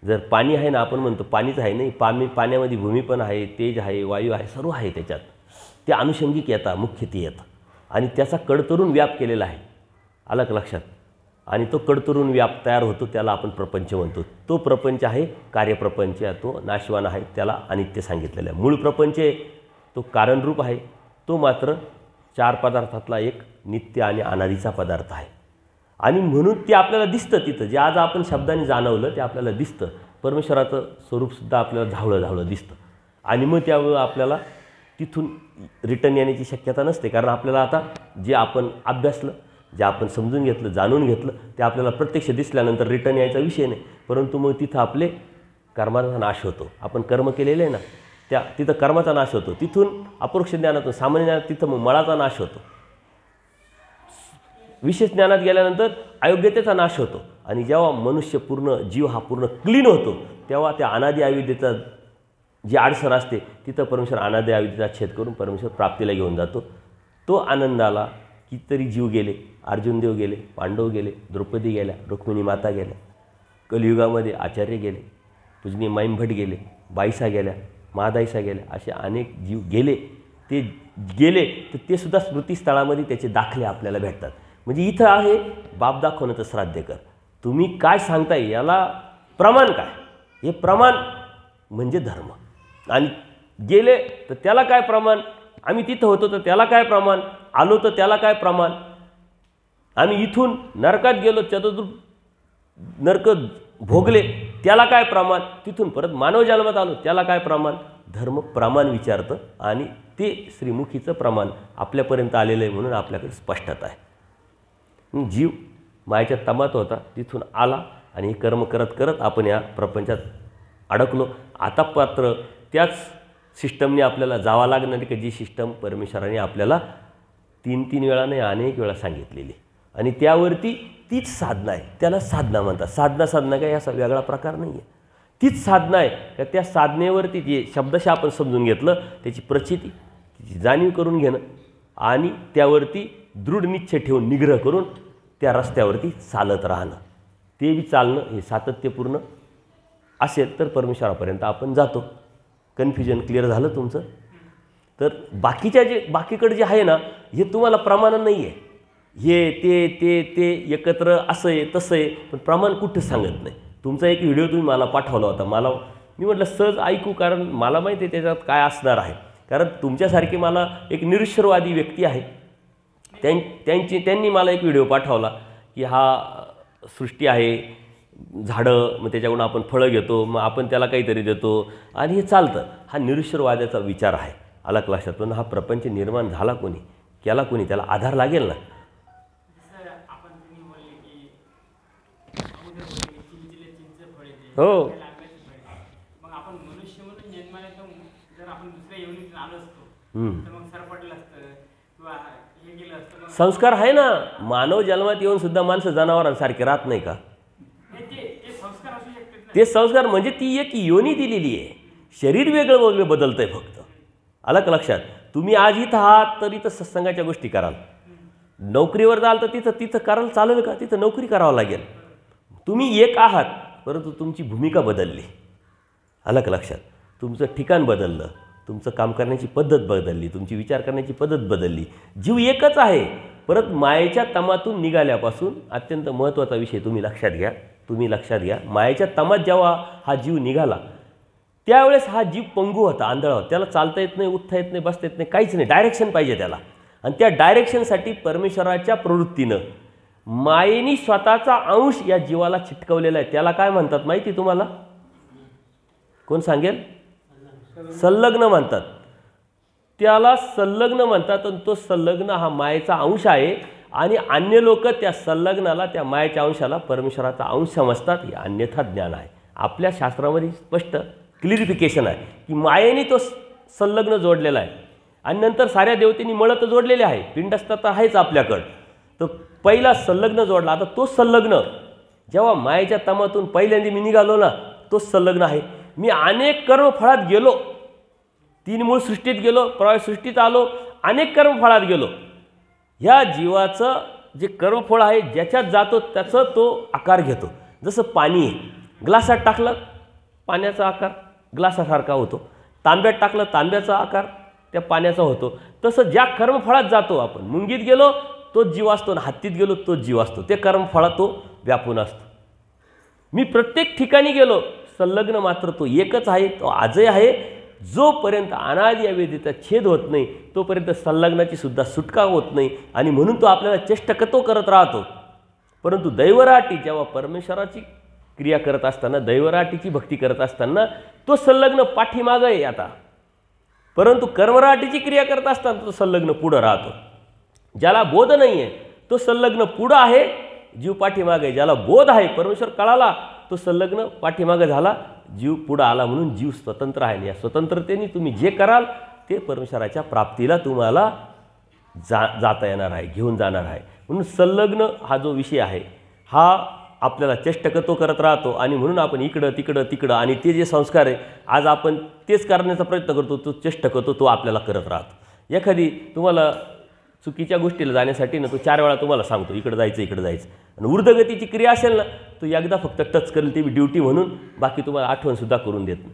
S1: जर पाणी आहे ना, आपण म्हणतो पाणीच आहे, नाही, पाण्यामध्ये भूमी पण आहे, तेज आहे, वायू आहे, सर्व आहे त्याच्यात. ते अनुषंगिक येतात, मुख्य ते येतं, आणि त्याचा कडतरून व्याप केलेला आहे. आलं का लक्षात? आणि तो कडतरून व्याप तयार होतो, त्याला आपण प्रपंच म्हणतो. तो प्रपंच आहे कार्यप्रपंच, तो नाशवान आहे, त्याला अनित्य सांगितलेलं आहे. मूळ प्रपंच आहे तो कारणरूप आहे, तो मात्र 4 पदार्थातला एक नित्य आणि अनादीचा पदार्थ आहे. आणि म्हणून ते आपल्याला दिसतं तिथं, जे आज आपण शब्दाने जाणवलं ते आपल्याला दिसतं. परमेश्वराचं स्वरूपसुद्धा आपल्याला धावळं धावळं दिसतं. आणि मग त्यावेळी आपल्याला तिथून रिटर्न येण्याची शक्यता नसते, कारण आपल्याला आता जे आपण अभ्यासलं, जे आपण समजून घेतलं, जाणून घेतलं, ते आपल्याला प्रत्यक्ष दिसल्यानंतर रिटर्न यायचा विषय नाही. परंतु मग तिथं आपले कर्माचा नाश होतो. आपण कर्म केलेले आहे ना, तिथं कर्माचा नाश होतो. तिथून अपरोक्ष ज्ञानातून सामान्य ज्ञानात तिथं मग मळाचा नाश होतो. विशेष ज्ञानात गेल्यानंतर अयोग्यतेचा नाश होतो. आणि जेव्हा मनुष्य पूर्ण जीव हा पूर्ण क्लीन होतो, तेव्हा त्या अनादि अविद्येचा जी अडसर असते तिथं परमेश्वर अनादि अविद्येचा छेद करून परमेश्वर प्राप्तीला घेऊन जातो. तो आनंदाला कितीतरी जीव गेले, अर्जुनदेव गेले, पांडव गेले, द्रौपदी गेल्या, रुक्मिणी माता गेल्या, कलियुगामध्ये आचार्य गेले, पूजनीय माईंभट गेले, बाईसा गेल्या, महादाईसा गेल्या, असे अनेक जीव गेले. ते गेले तर ते सुद्धा स्मृतीस्थळामध्ये त्याचे दाखले आपल्याला भेटतात. म्हणजे इथं आहे बाप दाखवण्याचं श्राद्ध कर. तुम्ही काय सांगताय याला प्रमाण काय? हे प्रमाण म्हणजे धर्म. आणि गेले तर त्याला काय प्रमाण? आम्ही तिथं होतो तर त्याला काय प्रमाण? आलो तर त्याला काय प्रमाण? आम्ही इथून नरकात गेलो, चतुर्थ नरक भोगले, त्याला काय प्रमाण? तिथून परत मानव जन्मात आलो, त्याला काय प्रमाण? धर्म प्रमाण विचारतं आणि ते श्रीमुखीचं प्रमाण आपल्यापर्यंत आलेलं आहे म्हणून आपल्याकडे स्पष्टता आहे. जीव मायेच्या तमात होता, तिथून आला आणि हे कर्म करत करत आपण या प्रपंचात अडकलो. आता मात्र त्याच सिस्टमने आपल्याला जावं लागणार की जी सिस्टम परमेश्वराने आपल्याला 3-3 वेळा नाही अनेक वेळा सांगितलेली. आणि त्यावरती तीच साधना आहे, त्याला साधना म्हणतात. साधना काय असा वेगळा प्रकार नाही आहे, तीच साधना आहे. का त्या साधनेवरती जे शब्दशः आपण समजून घेतलं त्याची प्रचिती, त्याची जाणीव करून घेणं आणि त्यावरती दृढ निश्चय ठेवून निग्रह करून त्या रस्त्यावरती चालत राहणं. ते बी चालणं हे सातत्यपूर्ण असेल तर परमेश्वरापर्यंत आपण जातो. कन्फ्युजन क्लिअर झालं तुमचं? तर बाकीकडे जे आहे ना, हे तुम्हाला प्रमाण नाही आहे. हे ते एकत्र असं आहे तसं आहे, पण प्रमाण कुठं सांगत नाही. तुमचा एक व्हिडिओ तुम्ही मला पाठवला होता, मी म्हटलं सहज ऐकू, कारण मला माहिती आहे त्याच्यात काय असणार आहे. कारण तुमच्यासारखी मला एक निरीश्वरवादी व्यक्ती आहे, त्यांनी मला एक व्हिडिओ पाठवला की हा सृष्टी आहे, झाडं, मग त्याच्याकडून आपण फळं घेतो, मग आपण त्याला काहीतरी देतो आणि हे चालतं. हा निरीश्वरवादाचा विचार आहे. आला लक्षात? पण हा प्रपंच निर्माण झाला कोणी, केला कोणी, त्याला आधार लागेल ना. हो, संस्कार आहे ना. मानव जन्मात येऊन सुद्धा माणसं जनावरांसारखे राहत नाही का? ते संस्कार म्हणजे ती एक योनी दिलेली आहे. शरीर वेगळं वेगळं बदलतंय फक्त. आलं का लक्षात? तुम्ही आज इथं आहात तर इथं सत्संगाच्या गोष्टी कराल, नोकरीवर जाल तर तिथं करायला चालेल का? तिथं नोकरी करावं लागेल. तुम्ही एक आहात, परंतु तुमची भूमिका बदलली. आलं का लक्षात? तुमचं ठिकाण बदललं, तुमचं काम करण्याची पद्धत बदलली, तुमची विचार करण्याची पद्धत बदलली. जीव एकच आहे, परत मायेच्या तमातून निघाल्यापासून अत्यंत महत्त्वाचा विषय तुम्ही लक्षात घ्या. मायेच्या तमात जेव्हा हा जीव निघाला त्यावेळेस हा जीव पंगू होता, आंधळा होता. त्याला चालता येत नाही, उठता येत नाही, बसता येत नाही, काहीच नाही. डायरेक्शन पाहिजे त्याला. आणि त्या डायरेक्शनसाठी परमेश्वराच्या प्रवृत्तीनं मायेनी स्वतःचा अंश या जीवाला चिटकवलेला आहे. त्याला काय म्हणतात माहिती तुम्हाला? कोण सांगेल? संलग्न म्हणतात. त्याला संलग्न म्हणतात. आणि तो संलग्न हा मायेचा अंश आहे. आणि अन्य लोक त्या संलग्नाला, त्या मायेच्या अंशाला परमेश्वराचा अंश समजतात. हे अन्यथा ज्ञान आहे. आपल्या शास्त्रामध्ये स्पष्ट क्लिअरिफिकेशन आहे की मायेने तो संलग्न जोडलेला आहे. आणि नंतर साऱ्या देवतेनी मळ तर जोडलेले आहे, पिंडस्थ तर आहेच आपल्याकडं. तर पहिला संलग्न जोडला. आता तो संलग्न जेव्हा मायेच्या तमातून पहिल्यांदा मी निघालो ना, तो संलग्न आहे. मी अनेक कर्मफळात गेलो, 3 मूळ सृष्टीत गेलो, प्रवाह सृष्टीत आलो, अनेक कर्मफळात गेलो. ह्या जीवाचं जे कर्मफळ आहे ज्याच्यात जातो त्याचं तो आकार घेतो. जसं पाणी आहे, ग्लासात टाकलं पाण्याचा आकार ग्लासासारखा होतो, तांब्यात टाकलं तांब्याचा आकार त्या पाण्याचा होतो. तसं ज्या कर्मफळात जातो आपण, मुंगीत गेलो तोच जीव असतो आणि हत्तीत गेलो तोच जीव असतो. ते कर्मफळात तो व्यापून असतो. मी प्रत्येक ठिकाणी गेलो, संलग्न मात्र तो एकच आहे, तो आजही आहे. जोपर्यंत अनादि अवेदीचा छेद होत नाही तोपर्यंत संलग्नाची सुद्धा सुटका होत नाही आणि म्हणून तो आपल्याला चेष्टकतो करत राहतो. परंतु दैवराटी जेव्हा परमेश्वराची क्रिया करत असताना, दैवराटीची भक्ती करत असताना तो संलग्न पाठीमागं आहे आता, परंतु कर्मराटीची क्रिया करत असताना तो संलग्न पुढं राहतो. ज्याला बोध नाही आहे तो संलग्न पुढं आहे, जीव पाठीमागे. ज्याला बोध आहे, परमेश्वर कळाला, तो संलग्न पाठीमागे झाला, जीव पुढं आला. म्हणून जीव स्वतंत्र आहे. या स्वतंत्रतेने तुम्ही जे कराल ते परमेश्वराच्या प्राप्तीला तुम्हाला जाता येणार आहे, घेऊन जाणार आहे. म्हणून संलग्न हा जो विषय आहे हा आपल्याला चेष्टकतो करत राहतो आणि म्हणून आपण इकडं तिकडं तिकडं आणि ते जे संस्कार आहे आज आपण तेच करण्याचा प्रयत्न करतो, तो चेष्टकतो तो आपल्याला करत राहतो. एखादी तुम्हाला चुकीच्या गोष्टीला जाण्यासाठी ना तो 4 वेळा तुम्हाला सांगतो इकडं जायचं इकडं जायचं, आणि ऊर्ध्वगतीची क्रिया असेल ना तो एकदा फक्त टच करेल, ती ड्युटी म्हणून, बाकी तुम्हाला आठवणसुद्धा करून देत नाही.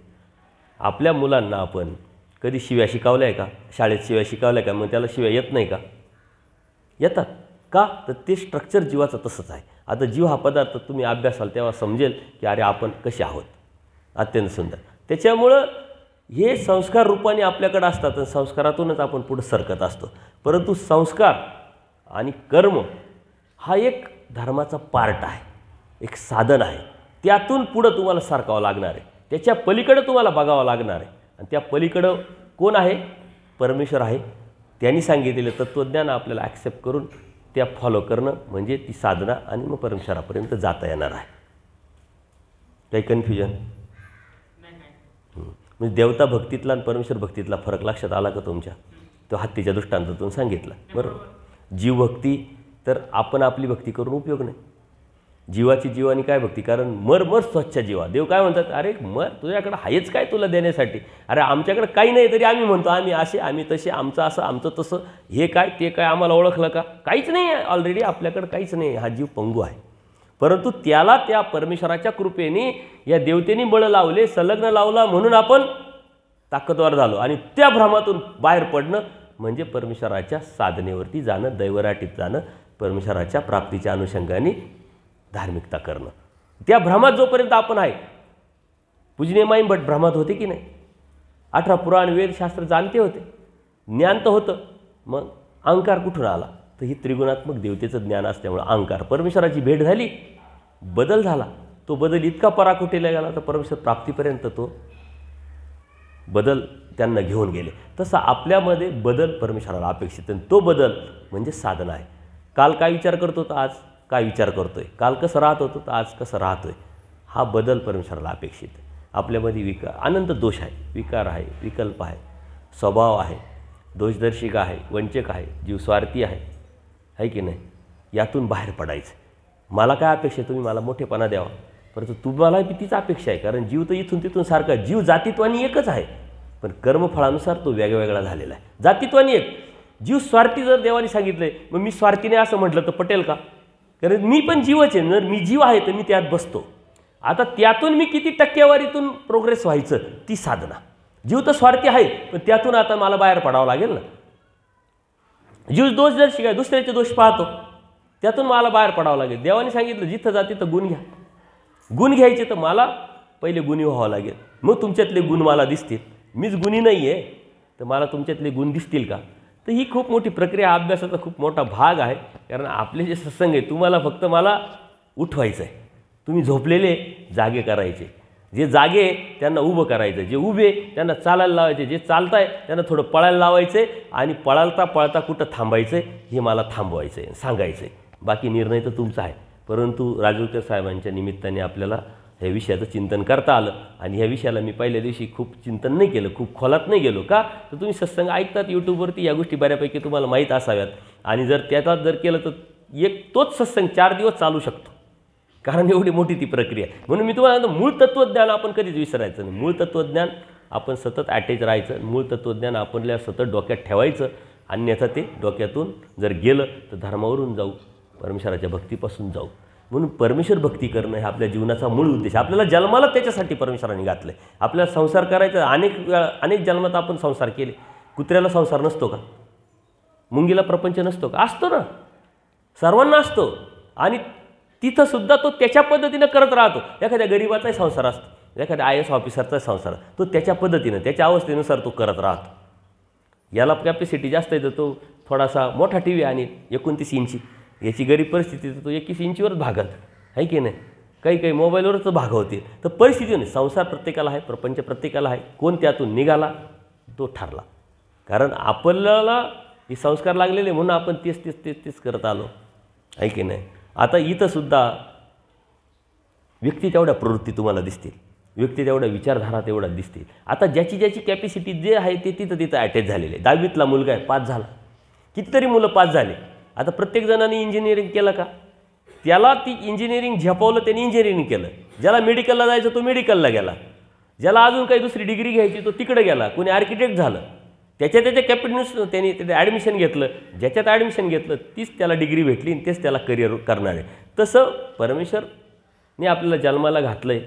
S1: आपल्या मुलांना आपण कधी शिव्या शिकवल्या आहे का? शाळेत शिव्या शिकवल्या का? मग त्याला शिव्या येत नाही का? येतात का? तर ते स्ट्रक्चर जीवाचं तसंच आहे. आता जीव हा पदार्थ तुम्ही अभ्यासाल तेव्हा समजेल की अरे आपण कसे आहोत. अत्यंत सुंदर. त्याच्यामुळं हे संस्कार रूपाने आपल्याकडे असतात आणि संस्कारातूनच आपण पुढे सरकत असतो. परंतु संस्कार आणि कर्म हा एक धर्माचा पार्ट आहे, एक साधन आहे. त्यातून पुढं तुम्हाला सारखावं लागणार आहे, त्याच्या पलीकडं तुम्हाला बघावं लागणार आहे. आणि त्या पलीकडं कोण आहे? परमेश्वर आहे. त्यांनी सांगितलेलं तत्त्वज्ञान आपल्याला ॲक्सेप्ट करून त्या फॉलो करणं म्हणजे ती साधना आणि मग परमेश्वरापर्यंत जाता येणार आहे. काही कन्फ्युजन? म्हणजे देवता भक्तीतला आणि परमेश्वर भक्तीतला फरक लक्षात आला का तुमच्या? तो हत्तीच्या दृष्टांतातून सांगितला बरोबर. जीवभक्ती तर आपण आपली भक्ती करून उपयोग नाही. जीवाची जीवानी काय भक्ती? कारण मर स्वच्छ जीवा. देव काय म्हणतात? अरे मर, तुझ्याकडं आहेच काय तुला देण्यासाठी? अरे आमच्याकडे काही नाही तरी आम्ही म्हणतो आम्ही असे आम्ही तसे, आमचं असं आमचं तसं, हे काय ते काय, आम्हाला ओळखलं का? काहीच नाही आहे ऑलरेडी, आपल्याकडं काहीच नाही. हा जीव पंगू आहे. परंतु त्याला त्या परमेश्वराच्या कृपेने या देवतेने बळ लावले, संलग्न लावला, म्हणून आपण ताकदवार झालो. आणि त्या भ्रमातून बाहेर पडणं म्हणजे परमेश्वराच्या साधनेवरती जाणं, दैवराटीत जाणं, परमेश्वराच्या प्राप्तीच्या अनुषंगाने धार्मिकता करणं. त्या भ्रमात जोपर्यंत आपण आहे, पूजनीय माई भट भ्रमात होते की नाही? 18 पुराण वेद शास्त्र जाणते होते, ज्ञान तर होतं, मग अहंकार कुठून आला? तर ही त्रिगुणात्मक देवतेचं ज्ञान असल्यामुळं अहंकार. परमेश्वराची भेट झाली, बदल झाला. तो बदल इतका पराकोटीला गेला तर परमेश्वर प्राप्तीपर्यंत तो बदल त्यांना घेऊन गेले. तसा आपल्यामध्ये बदल परमेश्वराला अपेक्षित आहे. तो बदल म्हणजे साधना आहे. काल काय विचार करतो तर आज काय विचार करतोय, काल कसं राहत होतो तर आज कसं राहतोय, हा बदल परमेश्वराला अपेक्षित आहे. आपल्यामध्ये अनंत दोष आहे, विकार आहे, विकल्प आहे, स्वभाव आहे, दोषदर्शिका आहे, वंचक आहे, जीव स्वार्थी आहे की नाही? यातून बाहेर पडायचं. मला काय अपेक्षा आहे? तुम्ही मला मोठेपणा द्यावा, परंतु तुम्हाला बी तीच अपेक्षा आहे. कारण जीव तर इथून तिथून सारखा, जीव जातीत्वानी एकच आहे, पण कर्मफळानुसार तो वेगवेगळा झालेला आहे. जातीत्वानी एक, जीव स्वार्थी जर देवाने सांगितलं मग मी स्वार्थीने असं म्हटलं तर पटेल का? कारण मी पण जीवच आहे. जर मी जीव आहे तर मी त्यात बसतो. आता त्यातून मी किती टक्केवारीतून प्रोग्रेस व्हायचं, ती साधना. जीव तर स्वार्थी आहे, पण त्यातून आता मला बाहेर पडावं लागेल ना. जीव दोष जर शिकाय दुसऱ्याचे दोष पाहतो, त्यातून मला बाहेर पडावं लागेल. देवाने सांगितलं जिथं जा तिथं गुण घ्या. गुण घ्यायचे तर मला पहिले गुणी व्हावं लागेल, मग तुमच्यातले गुण मला दिसतील. मीच गुणी नाही आहे तर मला तुमच्यातले गुण दिसतील का? तर ही खूप मोठी प्रक्रिया, अभ्यासाचा खूप मोठा भाग आहे. कारण आपले जे सत्संग आहे, तुम्हाला फक्त मला उठवायचं आहे. तुम्ही झोपलेले जागे करायचे, जे जागे त्यांना उभं करायचं, जे उभे त्यांना चालायला लावायचे, जे चालताय त्यांना थोडं पळायला लावायचं आणि पळालता पळता कुठं थांबायचं हे मला थांबवायचं आहे, सांगायचं आहे. बाकी निर्णय तर तुमचा आहे. परंतु राजूरकर साहेबांच्या निमित्ताने आपल्याला ह्या विषयाचं चिंतन करता आलं. आणि ह्या विषयाला मी पहिल्या दिवशी खूप चिंतन नाही केलं, खूप खोलात नाही गेलो. का तर तुम्ही सत्संग ऐकतात यूट्यूबवरती, या गोष्टी बऱ्यापैकी तुम्हाला माहीत असाव्यात. आणि जर त्याच्यात जर केलं तर तोच सत्संग 4 दिवस चालू शकतो, कारण एवढी मोठी ती प्रक्रिया. म्हणून मी तुम्हाला मूळ तत्त्वज्ञान आपण कधीच विसरायचं नाही. मूळ तत्त्वज्ञान आपण सतत अटॅच राहायचं, मूळ तत्त्वज्ञान आपल्या सतत डोक्यात ठेवायचं. अन्यथा ते डोक्यातून जर गेलं तर धर्मावरून जाऊ, परमेश्वराच्या भक्तीपासून जाऊ. म्हणून परमेश्वर भक्ती करणं हे आपल्या जीवनाचा मूळ उद्देश. आपल्याला जन्माला त्याच्यासाठी परमेश्वराने घातलं आहे. आपल्याला संसार करायचा. अनेक जन्मात आपण संसार केले. कुत्र्याला संसार नसतो का? मुंगीला प्रपंच नसतो का? असतो ना. सर्वांना असतो आणि तिथंसुद्धा तो त्याच्या पद्धतीनं करत राहतो. एखाद्या गरीबाचाही संसार असतो, एखाद्या IAS ऑफिसरचाही संसार, तो त्याच्या पद्धतीनं त्याच्या अवस्थेनुसार तो करत राहतो. याला कॅपॅसिटी जास्त येतं, तो थोडासा मोठा टी व्ही आणि 29 इंची, याची गरीब परिस्थिती तर तो 21 इंचीवरच भागत आहे की नाही, काही मोबाईलवरच भागवते. तर परिस्थिती नाही, संसार प्रत्येकाला आहे, प्रपंच प्रत्येकाला आहे. कोण त्यातून निघाला तो ठरला. कारण आपल्याला हे संस्कार लागलेले म्हणून आपण तेच करत आलो आहे की नाही. आता इथंसुद्धा व्यक्ती तेवढ्या प्रवृत्ती तुम्हाला दिसतील, व्यक्ती तेवढ्या विचारधारा तेवढ्या दिसतील. आता ज्याची कॅपॅसिटी जे आहे ते तिथं अटॅच झालेले आहे. 10वीतला मुलगा आहे, पास झाला, कितीतरी मुलं पास झाले. आता प्रत्येक जणांनी इंजिनिअरिंग केलं का? त्याला ती इंजिनिअरिंग झेपावलं, त्यांनी इंजिनिअरिंग केलं. ज्याला मेडिकलला जायचं तो मेडिकलला गेला, ज्याला अजून काही दुसरी डिग्री घ्यायची तो तिकडे गेला, कोणी आर्किटेक्ट झालं. त्याच्या कॅपॅसिटीनुसार त्यांनी तिथे ॲडमिशन घेतलं, ज्याच्यात ॲडमिशन घेतलं तीच त्याला डिग्री भेटली आणि तेच त्याला करिअर करणार आहे. तसं परमेश्वरने आपल्याला जन्माला घातलं आहे.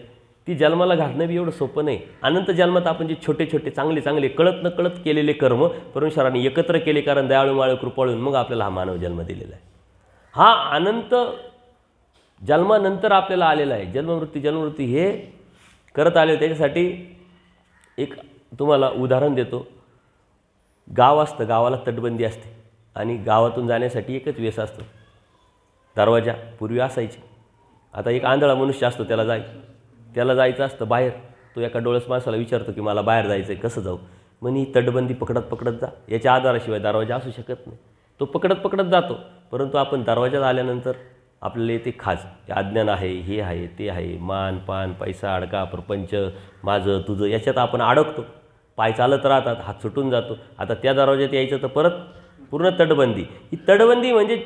S1: ती जन्माला घालणं बी एवढं सोपं नाही. अनंत जन्मात आपण जे छोटे चांगले कळत न कळत केलेले कर्म परमेश्वराने एकत्र केले, कारण दयाळू माळू कृपाळून मग आपल्याला हा मानव जन्म दिलेला आहे. हा अनंत जन्मानंतर आपल्याला आलेला आहे. जन्ममृत्यू हे करत आले. त्याच्यासाठी एक तुम्हाला उदाहरण देतो. गाव असतं, गावाला तटबंदी असते आणि गावातून जाण्यासाठी एकच वेस असतो, दरवाजा. पूर्वी असायचे. आता एक आंधळा मनुष्य असतो, त्याला जायचं असतं बाहेर. तो एका डोळस माणसाला विचारतो की मला बाहेर जायचं आहे, कसं जाऊ? म्हणे तटबंदी पकडत जा, याच्या आधाराशिवाय दरवाजा असू शकत नाही. तो पकडत जातो. परंतु आपण दरवाजात आल्यानंतर आपल्याला येते खाज, ते अज्ञान आहे, हे आहे, ते आहे, मान पान पैसा अडका प्रपंच माझं तुझं, याच्यात आपण अडकतो. पाय चालत राहतात, हात सुटून जातो. आता त्या दरवाज्यात यायचं तर परत पूर्ण तटबंदी. ही तटबंदी म्हणजे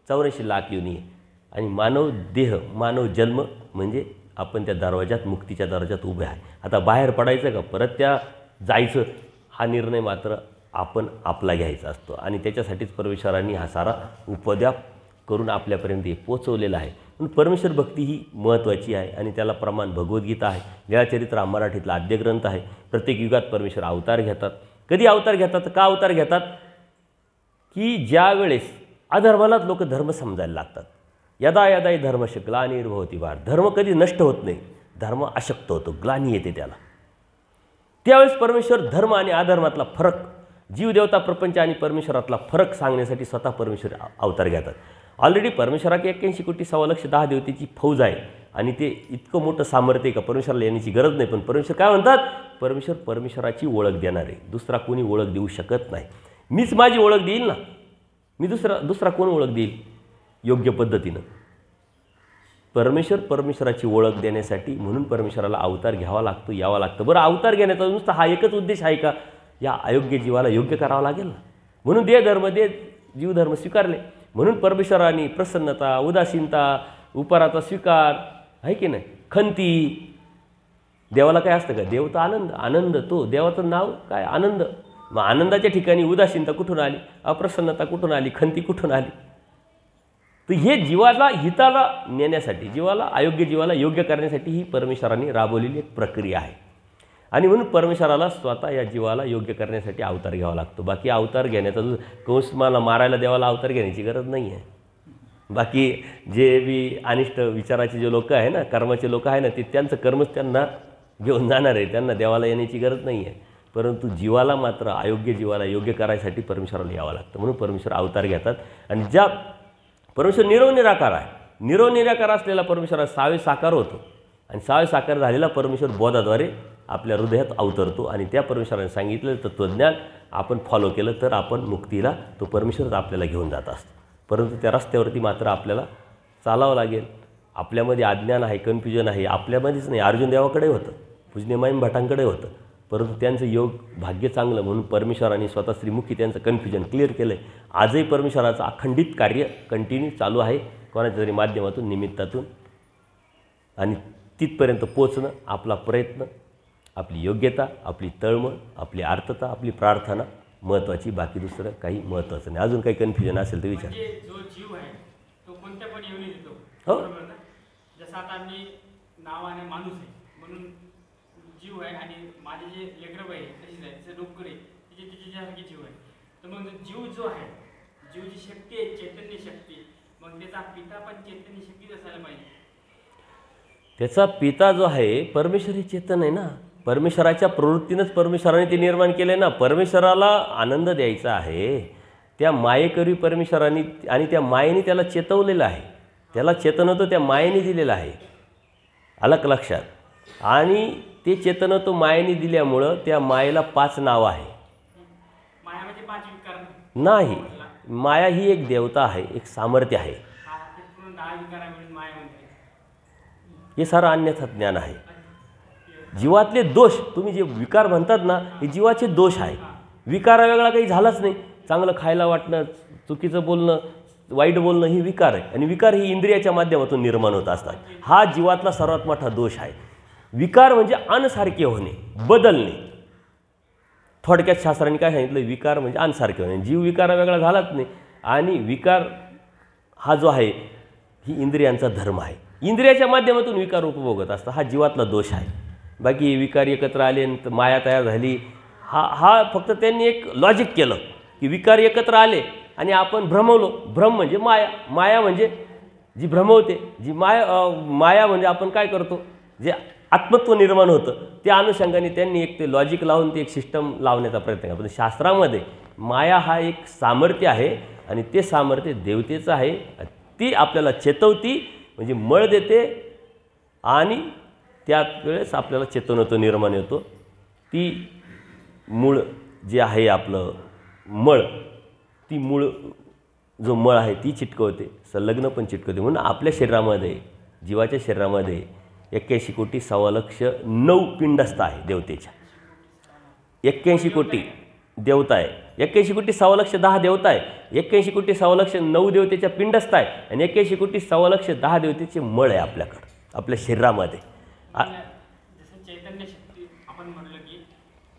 S1: 84 लाख योनी आहे. आणि मानव देह, मानव जन्म म्हणजे आपण त्या दरवाज्यात, मुक्तीच्या दरवाज्यात उभे आहे. आता बाहेर पडायचं का परत त्या जायचं, हा निर्णय मात्र आपण आपला घ्यायचा असतो. आणि त्याच्यासाठीच परमेश्वरांनी हा सारा उपद्याप करून आपल्यापर्यंत हे पोचवलेलं आहे. पण परमेश्वर भक्ती ही महत्त्वाची आहे आणि त्याला प्रमाण भगवद्गीता आहे. लीळाचरित्र हा मराठीतला आद्यग्रंथ आहे. प्रत्येक युगात परमेश्वर अवतार घेतात. कधी अवतार घेतात, का अवतार घेतात? की ज्या वेळेस अधर्मालाच लोक धर्म समजायला लागतात. यदा यदा धर्मश ग्लानिर्भवति भारत. धर्म कधी नष्ट होत नाही, धर्म अशक्त होतो, ग्लानी येते त्याला. त्यावेळेस परमेश्वर धर्म आणि अधर्मातला फरक, जीवदेवता प्रपंच आणि परमेश्वरातला फरक सांगण्यासाठी स्वतः परमेश्वर अवतार घेतात. ऑलरेडी परमेश्वराची 81 कोटी 1,10,10 देवतेची फौज आहे आणि ते इतकं मोठं सामर्थ्य का परमेश्वराला येण्याची गरज नाही. पण परमेश्वर काय म्हणतात? परमेश्वराची ओळख देणार आहे. दुसरा कोणी ओळख देऊ शकत नाही. मीच माझी ओळख देईल ना, मी दुसरा कोण ओळख देईल योग्य पद्धतीनं? परमेश्वराची ओळख देण्यासाठी म्हणून परमेश्वराला अवतार घ्यावा लागतो, यावं लागतं. बरं, अवतार घेण्याचा नुसता हा एकच उद्देश आहे का? या अयोग्य जीवाला योग्य करावं लागेल ना. म्हणून जीवधर्म स्वीकारले. म्हणून परमेश्वराने प्रसन्नता, उदासीनता, उपराचा स्वीकार आहे की नाही, खंती. देवाला काय असतं का? देव तर आनंद. तो देवाचं नाव काय? आनंद. मग आनंदाच्या ठिकाणी उदासीनता कुठून आली? अप्रसन्नता कुठून आली? खंती कुठून आली? तर हे जीवाला हिताला नेण्यासाठी, अयोग्य जीवाला योग्य करण्यासाठी ही परमेश्वराने राबवलेली एक प्रक्रिया आहे. आणि म्हणून परमेश्वराला स्वतः या जीवाला योग्य करण्यासाठी अवतार घ्यावा लागतो. बाकी अवतार घेण्याचा कंस मला मारायला देवाला अवतार घेण्याची गरज नाही आहे. बाकी जे बी अनिष्ट विचाराचे जे लोक आहे ना, कर्माचे लोक आहे ना, ते त्यांचं कर्मच त्यांना घेऊन जाणार आहे. त्यांना देवाला येण्याची गरज नाही आहे. परंतु जीवाला मात्र, अयोग्य जीवाला योग्य करायसाठी परमेश्वराला यावं लागतं. म्हणून परमेश्वर अवतार घेतात. आणि ज्या परमेश्वर निरवनिराकार आहे, निरवनिराकार असलेला परमेश्वरा 6वे साकार होतो. आणि 6वे साकार झालेला परमेश्वर बोधाद्वारे आपल्या हृदयात अवतरतो. आणि त्या परमेश्वराने सांगितलेलं तत्त्वज्ञान आपण फॉलो केलं तर आपण मुक्तीला, तो परमेश्वरच आपल्याला घेऊन जात असतो. परंतु त्या रस्त्यावरती मात्र आपल्याला चालावं लागेल. आपल्यामध्ये अज्ञान आहे, कन्फ्युजन आहे. आपल्यामध्येच नाही, अर्जुन देवाकडे होतं, पूजनीय माईम भटांकडे होतं. परंतु त्यांचं योग भाग्य चांगलं म्हणून परमेश्वराने स्वतः श्रीमुखी त्यांचं कन्फ्युजन क्लिअर केलं आहे. आजही परमेश्वराचं अखंडित कार्य कंटिन्यू चालू आहे, कोणाच्या तरी माध्यमातून, निमित्तातून. आणि तिथपर्यंत पोचणं आपला प्रयत्न, आपली योग्यता, आपली तळमळ, आपली आर्तता, आपली प्रार्थना महत्त्वाची. बाकी दुसरं काही महत्त्वाचं नाही. अजून काही कन्फ्युजन असेल तर विचार.
S2: जो जीव आहे तो कोणत्या पण येऊन येतो.
S1: हो,
S2: जसं आता मी नावाने माणूस आहे म्हणून जीव आहे, आणि माझे जे लेकरं आहे तशीच आहे, तिचे डोकर आहे, तिच्यासारखी जीव आहे. तर मग जीव जो आहे, जीवची शक्ती आहे, चैतन्य शक्ती, मग त्याचा पिता पण चैतन्य शक्तीच असायला पाहिजे.
S1: त्याचा पिता जो आहे परमेश्वर हे चेतन आहे ना. परमेश्वराच्या प्रवृत्तीनंच परमेश्वराने ते निर्माण केले ना. परमेश्वराला आनंद द्यायचा आहे, त्या मायेकरी परमेश्वराने आणि त्या मायेने त्याला चेतवलेलं आहे. त्याला चेतनत्व त्या मायेने दिलेलं आहे. अलग लक्षात. आणि ते चेतनत्व मायेने दिल्यामुळं त्या मायेला 5 नावं आहे.
S2: माया म्हणजे 5 विकार
S1: नाही, माया ही एक देवता आहे, एक सामर्थ्य आहे.
S2: हा ते पूर्ण 10 विकार मिळून माया म्हणते.
S1: हे सारं अन्यथा ज्ञान आहे. जीवातले दोष, तुम्ही जे विकार म्हणतात ना, हे जीवाचे दोष आहे. विकारा वेगळा काही झालाच नाही. चांगलं खायला वाटणं, चुकीचं बोलणं, वाईट बोलणं ही विकार आहे. आणि विकार ही इंद्रियाच्या माध्यमातून निर्माण होत असतात. हा जीवातला सर्वात मोठा दोष आहे. विकार म्हणजे अनसारखे होणे, बदलणे. थोडक्यात शास्त्राने काय सांगितलं, विकार म्हणजे अनसारखे होणे. जीव विकारा वेगळा झालाच नाही. आणि विकार हा जो आहे ही इंद्रियांचा धर्म आहे. इंद्रियाच्या माध्यमातून विकार उपभोगत असतात. हा जीवातला दोष आहे. बाकी विकार एकत्र आले तर माया तयार झाली, हा फक्त त्यांनी एक लॉजिक केलं की विकार एकत्र आले आणि आपण भ्रमवलो. भ्रम म्हणजे माया, माया म्हणजे जी भ्रमवते, जी माया म्हणजे आपण काय करतो, जे आत्मत्व निर्माण होतं त्या अनुषंगाने त्यांनी एक ते लॉजिक लावून ते एक सिस्टम लावण्याचा प्रयत्न केला. पण शास्त्रामध्ये माया हा एक सामर्थ्य आहे आणि ते सामर्थ्य देवतेचं आहे. ती आपल्याला चेतवती म्हणजे मळ देते आणि त्याच वेळेस आपल्याला चेतनत्व निर्माण होतो. ती मूळ जे आहे आपलं मळ, ती मूळ जो मळ आहे ती चिटकवते, संलग्न पण चिटकवते. म्हणून आपल्या शरीरामध्ये, जीवाच्या शरीरामध्ये 81 कोटी 9 पिंडस्थ आहे देवतेच्या. 81 कोटी देवता आहे, 81 कोटी 10 देवता आहे, 81 कोटी 9 देवतेच्या पिंडस्थ आहे आणि 81 कोटी 10 देवतेचे मळ आहे आपल्याकडं, आपल्या शरीरामध्ये.
S2: जसं चैतन्य शक्ती आपण म्हणलं की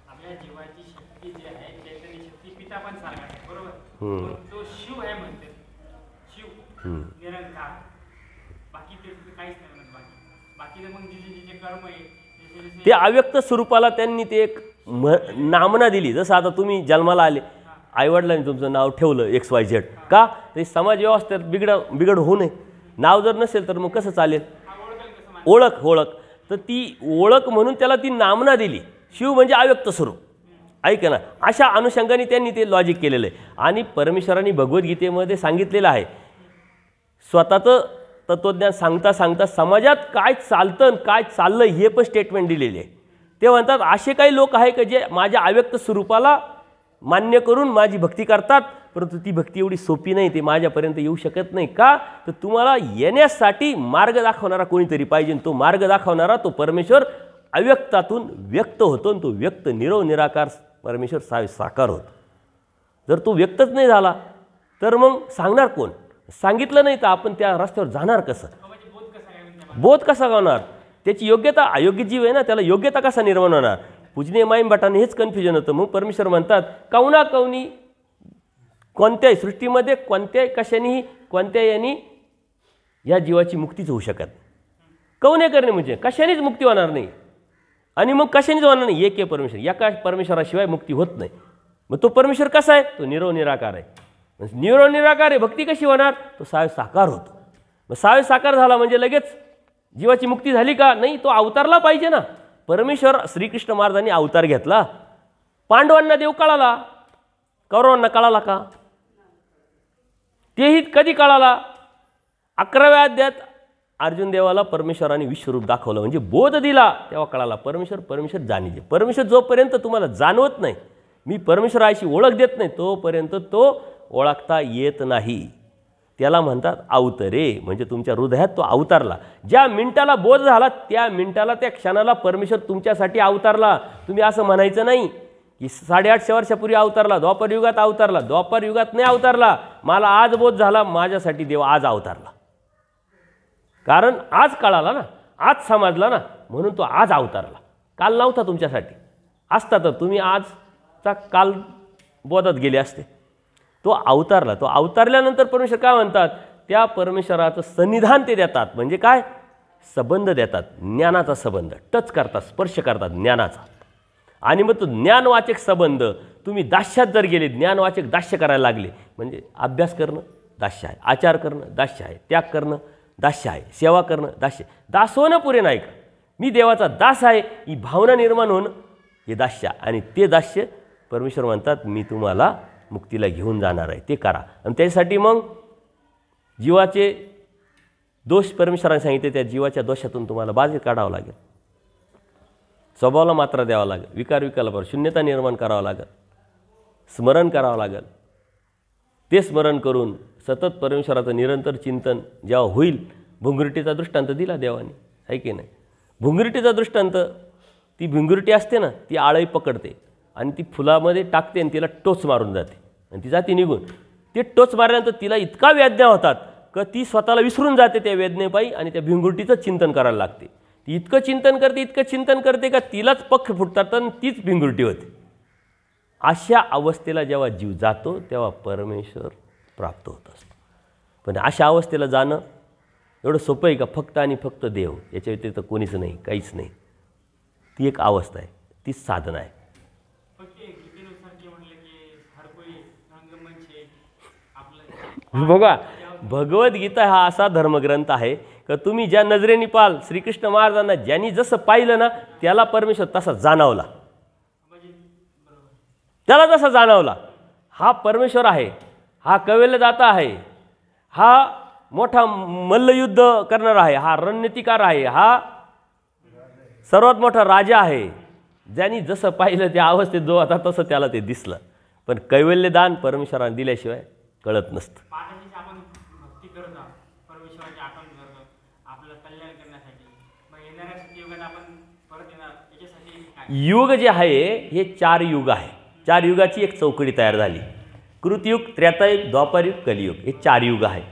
S2: आपल्या जीवाची शक्ती जी आहे, चैतन्य शक्ती पिता पण सारखा आहे, बरोबर. तो शिव आहे म्हणते, शिव निरंकार. बाकी ते काहीच नाही म्हणत. बाकी तर मग जे कर्म आहे
S1: ते अव्यक्त स्वरूपाला त्यांनी ते एक नामना दिली. जसं आता तुम्ही जन्माला आले, आईवडिलांनी तुमचं नाव ठेवलं XYZ. का? ते समाज व्यवस्थेत बिघड होऊ नये. नाव जर नसेल तर मग कसं चालेल? ओळख. तर ती ओळख म्हणून त्याला ती नामना दिली. शिव म्हणजे अव्यक्त स्वरूप. ऐका ना, अशा अनुषंगाने त्यांनी ते लॉजिक केलेलं आहे. आणि परमेश्वरांनी भगवद्गीतेमध्ये सांगितलेलं आहे, स्वतःचं तत्त्वज्ञान सांगता सांगता समाजात काय चालतं काय चाललं हे पण स्टेटमेंट दिलेले आहे. ते म्हणतात असे काही लोक आहे की जे माझ्या अव्यक्त स्वरूपाला मान्य करून माझी भक्ती करतात, परंतु ती भक्ती एवढी सोपी नाही, ते माझ्यापर्यंत येऊ शकत नाही. का? तर तुम्हाला येण्यासाठी मार्ग दाखवणारा कोणीतरी पाहिजे. तो मार्ग दाखवणारा तो परमेश्वर अव्यक्तातून व्यक्त होतो आणि तो व्यक्त निराकार परमेश्वर साकार होतो. जर तो व्यक्तच नाही झाला तर मग सांगणार कोण? सांगितलं नाही तर आपण त्या रस्त्यावर जाणार कसं? बोध कसा होणार? त्याची योग्यता, अयोग्य जीव आहे ना, त्याला योग्यता कसा निर्माण होणार? पूजनीय माईम भटांनी हेच कन्फ्युजन होतं. मग परमेश्वर म्हणतात कवना कवनी कोणत्याही सृष्टीमध्ये कोणत्याही कशानेही कोणत्याही यांनी या जीवाची मुक्तीच होऊ शकत. कवने करणे म्हणजे कशानेच मुक्ती होणार नाही. आणि मग कशानेच होणार नाही? एक आहे परमेश्वर. एका परमेश्वराशिवाय मुक्ती होत नाही. मग तो परमेश्वर कसा आहे? तो निराकार आहे. निराकार आहे. भक्ती कशी होणार? तो साकार होतो. मग साकार झाला म्हणजे लगेच जीवाची मुक्ती झाली का? नाही, तो अवतारला पाहिजे ना. परमेश्वर श्रीकृष्ण महाराजांनी अवतार घेतला. पांडवांना देव कळाला, कौरवांना कळाला का? तेही कधी कळाला? 11व्या अध्यायात अर्जुन देवाला परमेश्वराने विश्वरूप दाखवलं, म्हणजे बोध दिला, तेव्हा कळाला परमेश्वर जाणीजे. परमेश्वर जोपर्यंत तुम्हाला जाणवत नाही, मी परमेश्वराची ओळख देत नाही, तोपर्यंत तो ओळखता येत नाही. त्याला म्हणतात अवतरे. म्हणजे तुमच्या हृदयात तो अवतारला. ज्या मिनिटाला बोध झाला त्या मिनिटाला, त्या क्षणाला परमेश्वर तुमच्यासाठी अवतारला. तुम्ही असं म्हणायचं नाही की 850 वर्षापूर्वी अवतारला, द्वापर युगात अवतारला. द्वापर युगात नाही अवतारला. मला आज बोध झाला, माझ्यासाठी देव आज अवतारला. कारण आज कळाला ना, आज समजला ना, म्हणून तो आज अवतारला. काल नव्हता तुमच्यासाठी. असता तर तुम्ही आजचा काल बोधात गेले असते. तो अवतारला. तो अवतारल्यानंतर परमेश्वर काय म्हणतात? त्या परमेश्वराचं सन्निधान ते देतात. म्हणजे काय? संबंध देतात, ज्ञानाचा संबंध. टच करतात, स्पर्श करतात ज्ञानाचा. आणि मग तो ज्ञानवाचक संबंध, तुम्ही दास्यात जर गेले, ज्ञानवाचक दास्य करायला लागले, म्हणजे अभ्यास करणं, दास्य आहे, आचार करणं दास्य आहे, त्याग करणं दास्य आहे, सेवा करणं दास्य. दास होणं पुरे नाही का, मी देवाचा दास आहे ही भावना निर्माण होणं हे दास्य. आणि ते दास्य परमेश्वर म्हणतात मी तुम्हाला मुक्तीला घेऊन जाणार आहे, ते करा. आणि त्यासाठी मग जीवाचे दोष परमेश्वराने सांगितले, त्या जीवाच्या दोषातून तुम्हाला बाहेर काढावं लागेल, स्वभावाला मात्रा द्यावा लागेल, विकार विकल्पावर शून्यता निर्माण करावं लागेल, स्मरण करावं लागेल. ते स्मरण करून सतत परमेश्वराचं निरंतर चिंतन जेव्हा होईल, भुंगुरटीचा दृष्टांत दिला देवाने, आहे की नाही. भुंगुरटीचा दृष्टांत, ती भिंगुरटी असते ना, ती आळई पकडते आणि ती फुलामध्ये टाकते आणि तिला टोच मारून जाते आणि ती जाते निघून. ते टोच मारल्यानंतर तिला इतका वेदना होतात का ती स्वतःला विसरून जाते त्या वेदनेपायी आणि त्या भिंगुरटीचं चिंतन करायला लागते. ती इतकं चिंतन करते का तिलाच पक्ष फुटतात आणि तीच भिंगुरटी होते. अशा अवस्थेला जेव्हा जीव जातो तेव्हा परमेश्वर प्राप्त होत असतो. पण अशा अवस्थेला जाणं एवढं सोपं आहे का, फक्त आणि फक्त देव, याच्या व्यतिरिक्त कोणीच नाही, काहीच नाही. ती एक अवस्था आहे, तीच साधना आहे. बघा, भगवद्गीता हा असा धर्मग्रंथ आहे का तुम्ही ज्या नजरेने पाल, श्रीकृष्ण महाराजांना ज्यांनी जसं पाहिलं ना त्याला परमेश्वर तसा जाणवला, त्याला जसा जाणवला. हा परमेश्वर आहे, हा कवेलदाता आहे, हा मोठा मल्लयुद्ध करणारा आहे, हा रणनीतिकार आहे, हा सर्वात मोठा राजा आहे. ज्यांनी जसं पाहिलं त्या अवस्थेत जो होता तसं त्याला ते दिसलं. पण कैवल्यदान परमेश्वराने दिल्याशिवाय कळत नसतं. युग जे आहे हे 4 युग आहे. 4 युगाची एक चौकडी तयार झाली. कृतयुग, त्रेतायुग, द्वापारयुग, कलियुग हे 4 युग आहे.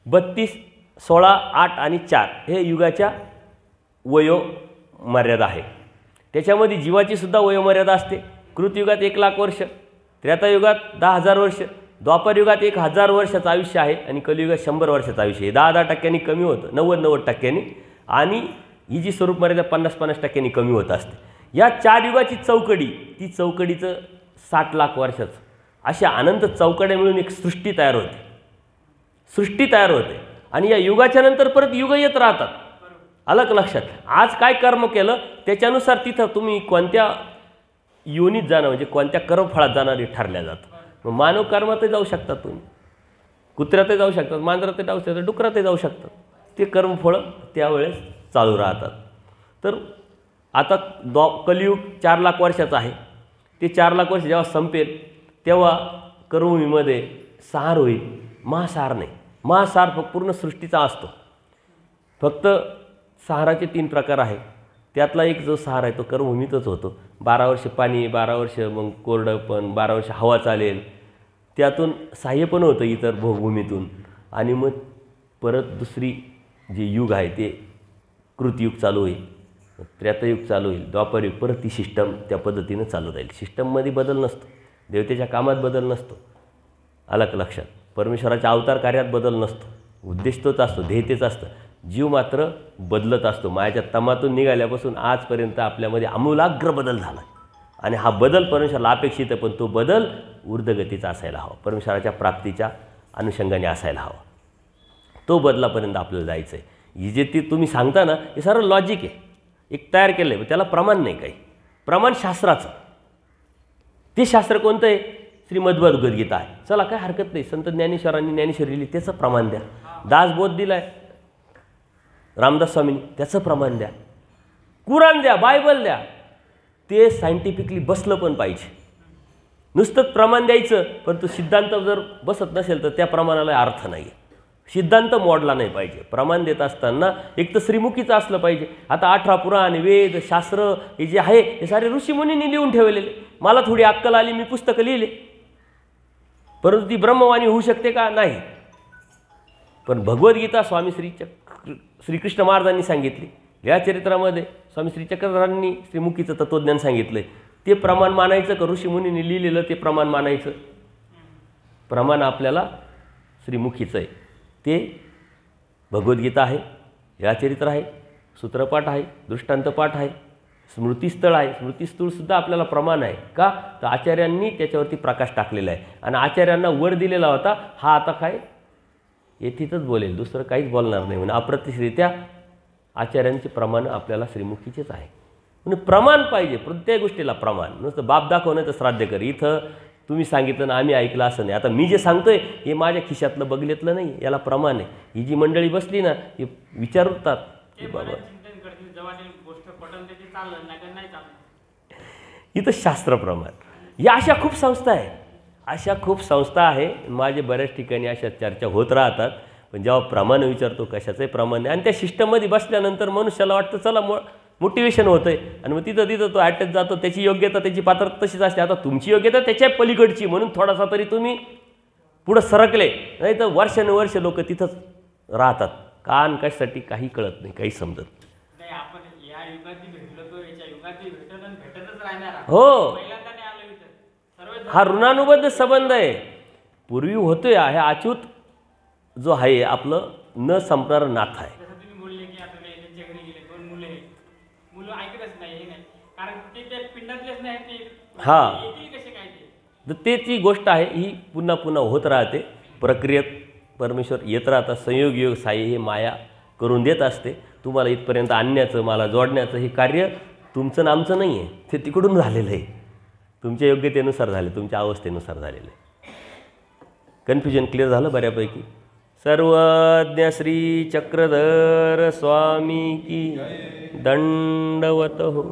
S1: 32, 16, 8 आणि 4 हे युगाच्या वयोमर्यादा आहे. त्याच्यामध्ये जीवाची सुद्धा वयोमर्यादा असते. कृतयुगात 1,00,000 वर्ष, त्रेतायुगात 10,000 वर्ष, द्वापारयुगात 1,000 वर्षाचं आयुष्य आहे आणि कलियुगात 100 वर्षाचं आयुष्य आहे. 10-10% कमी होतं, 90-90% आणि ही जी स्वरूप मर्यादा 50-50% कमी होत असते. या 4 युगाची चौकडी, ती चौकडीचं 60 लाख वर्षाचं अशा अनंत चौकड्या मिळून एक सृष्टी तयार होते. सृष्टी तयार होते आणि या युगाच्या नंतर परत युग येत राहतात. अलग लक्षात, आज काय कर्म केलं त्याच्यानुसार तिथं तुम्ही कोणत्या योनीत जाणं म्हणजे कोणत्या कर्मफळात जाणारे ठरल्या जातं. मग मानव कर्मातही जाऊ शकतात, तुम्ही कुत्र्यातही जाऊ शकतात, मांजरातही जाऊ शकतात, डुकरातही जाऊ शकतात. ते कर्मफळं त्यावेळेस चालू राहतात. तर आता कलियुग 4 लाख वर्षाचं आहे. ते 4 लाख वर्ष जेव्हा संपेल तेव्हा कर्मभूमीमध्ये संहार होईल. महासार नाही, महासार पूर्ण सृष्टीचा असतो. फक्त संहाराचे 3 प्रकार आहे. त्यातला एक जो संहार आहे तो कर्मभूमीतच होतो. 12 वर्ष पाणी, 12 वर्ष मग कोरडं पण, 12 वर्ष हवा चालेल, त्यातून सहाय्य पण होतं इतर भोगभूमीतून. आणि मग परत दुसरी जे युग आहे ते कृतयुग चालू होईल, त्रेतायुग चालू होईल, द्वापारयुग, परत ती सिस्टम त्या पद्धतीनं चालू राहील. सिस्टममध्ये बदल नसतो, देवतेच्या कामात बदल नसतो. अलग लक्षात, परमेश्वराच्या अवतार कार्यात बदल नसतो. उद्देश तोच असतो, ध्येय तेच असतं. जीव मात्र बदलत असतो. मायाच्या तमातून निघाल्यापासून आजपर्यंत आपल्यामध्ये आमूलाग्र बदल झाला आणि हा बदल परमेश्वराला अपेक्षित आहे. पण तो बदल ऊर्ध्वगतीचा असायला हवा, परमेश्वराच्या प्राप्तीच्या अनुषंगाने असायला हवा. तो बदलापर्यंत आपल्याला जायचं आहे. ही जे ती तुम्ही सांगता ना हे सारं लॉजिक आहे, एक तयार केलं आहे, त्याला प्रमाण नाही काही. प्रमाण शास्त्राचं, ते शास्त्र कोणतं आहे? श्रीमद्भगवद्गीता आहे. चला काय हरकत नाही, संत ज्ञानेश्वरांनी ज्ञानेश्वरी लिहिली त्याचं प्रमाण द्या. दासबोध दिला आहे रामदास स्वामींनी, त्याचं प्रमाण द्या. कुराण द्या, बायबल द्या. ते सायंटिफिकली बसलं पण पाहिजे. नुसतंच प्रमाण द्यायचं पण तो सिद्धांत जर बसत नसेल तर त्या प्रमाणाला अर्थ नाही आहे. सिद्धांत मोडला नाही पाहिजे. प्रमाण देत असताना एक तर श्रीमुखीचं असलं पाहिजे. आता 18 पुराण, वेद, शास्त्र हे जे आहे हे सारे ऋषीमुनींनी लिहून ठेवलेले. मला थोडी अक्कल आली, मी पुस्तकं लिहिले, परंतु ती ब्रह्मवाणी होऊ शकते का? नाही. पण भगवद्गीता स्वामी श्रीकृष्ण महाराजांनी सांगितली. या चरित्रामध्ये स्वामी श्री चक्रधरांनी श्रीमुखीचं तत्त्वज्ञान सांगितलं. ते प्रमाण मानायचं का ऋषीमुनींनी लिहिलेलं ते प्रमाण मानायचं? प्रमाण आपल्याला श्रीमुखीचं आहे. ते भगवद्गीता आहे, या चरित्र आहे, सूत्रपाठ आहे, दृष्टांतपाठ आहे, स्मृतिस्थळ आहे. स्मृतिस्थळसुद्धा आपल्याला प्रमाण आहे का? तर आचार्यांनी त्याच्यावरती प्रकाश टाकलेला आहे आणि आचार्यांना वर दिलेला होता. हा आता काय येथेच बोलेल, दुसरं काहीच बोलणार नाही. म्हणजे अप्रतिश्रित्या आचार्यांचे प्रमाण आपल्याला श्रीमुखीचेच आहे. म्हणजे प्रमाण पाहिजे, प्रत्येक गोष्टीला प्रमाण. नुसतं बाप दाखवणं तर श्राद्ध कर. इथं तुम्ही सांगितलं ना आम्ही ऐकलं असं नाही. आता मी जे सांगतोय हे माझ्या खिशातलं बघितलं नाही, याला प्रमाण आहे. ही जी मंडळी बसली ना हे विचारतात की बाबा इथं शास्त्रप्रमाण. या अशा खूप संस्था आहे, अशा खूप संस्था आहे. माझे बऱ्याच ठिकाणी अशा चर्चा होत राहतात. पण जेव्हा प्रमाण विचारतो कशाचंही प्रमाण नाही. आणि त्या सिस्टममध्ये बसल्यानंतर मनुष्याला वाटतं चला मोटिवेशन होतं आहे. आणि मग तिथं तो ॲटच जातो. त्याची योग्यता त्याची पात्रता तशीच असते. आता तुमची योग्यता त्याच्या पलीकडची, म्हणून थोडासा तरी तुम्ही पुढं सरकले. नाही तर वर्षानुवर्ष लोक तिथंच राहतात. कान कशासाठी काही कळत नाही, काही समजत
S2: नाही. आपण या युगात भेटलो तो याच्या युगात भेटत आणि भेटतच राहणार.
S1: हो,
S2: पहिल्यांदा नाही आलो इथं.
S1: हा ऋणानुबद्ध संबंध आहे. पूर्वी होतोय, हे अच्युत जो आहे आपलं न संपणारं नाथ आहे.
S2: जसं तुम्ही बोलले की आता त्यांच्या घरी गेले 2 मुलं आहेत, मुलं ऐकतच नाही. हे नाही कारण ते पिंडातलेच नाही. ते कसे काय
S1: तर ती गोष्ट आहे, ही पुन्हा पुन्हा होत राहते. प्रक्रियेत परमेश्वर येत राहतात. संयोग योग साई हे माया करून देत असते. तुम्हाला इथपर्यंत आणण्याचं, मला जोडण्याचं हे कार्य तुमचं आणि आमचं नाही आहे, ते तिकडून झालेलं आहे. तुमच्या योग्यतेनुसार झाले, तुमच्या अवस्थेनुसार झालेलं आहे. कन्फ्युजन क्लिअर झालं बऱ्यापैकी. सर्वज्ञ श्री चक्रधर स्वामी की दंडवत हो.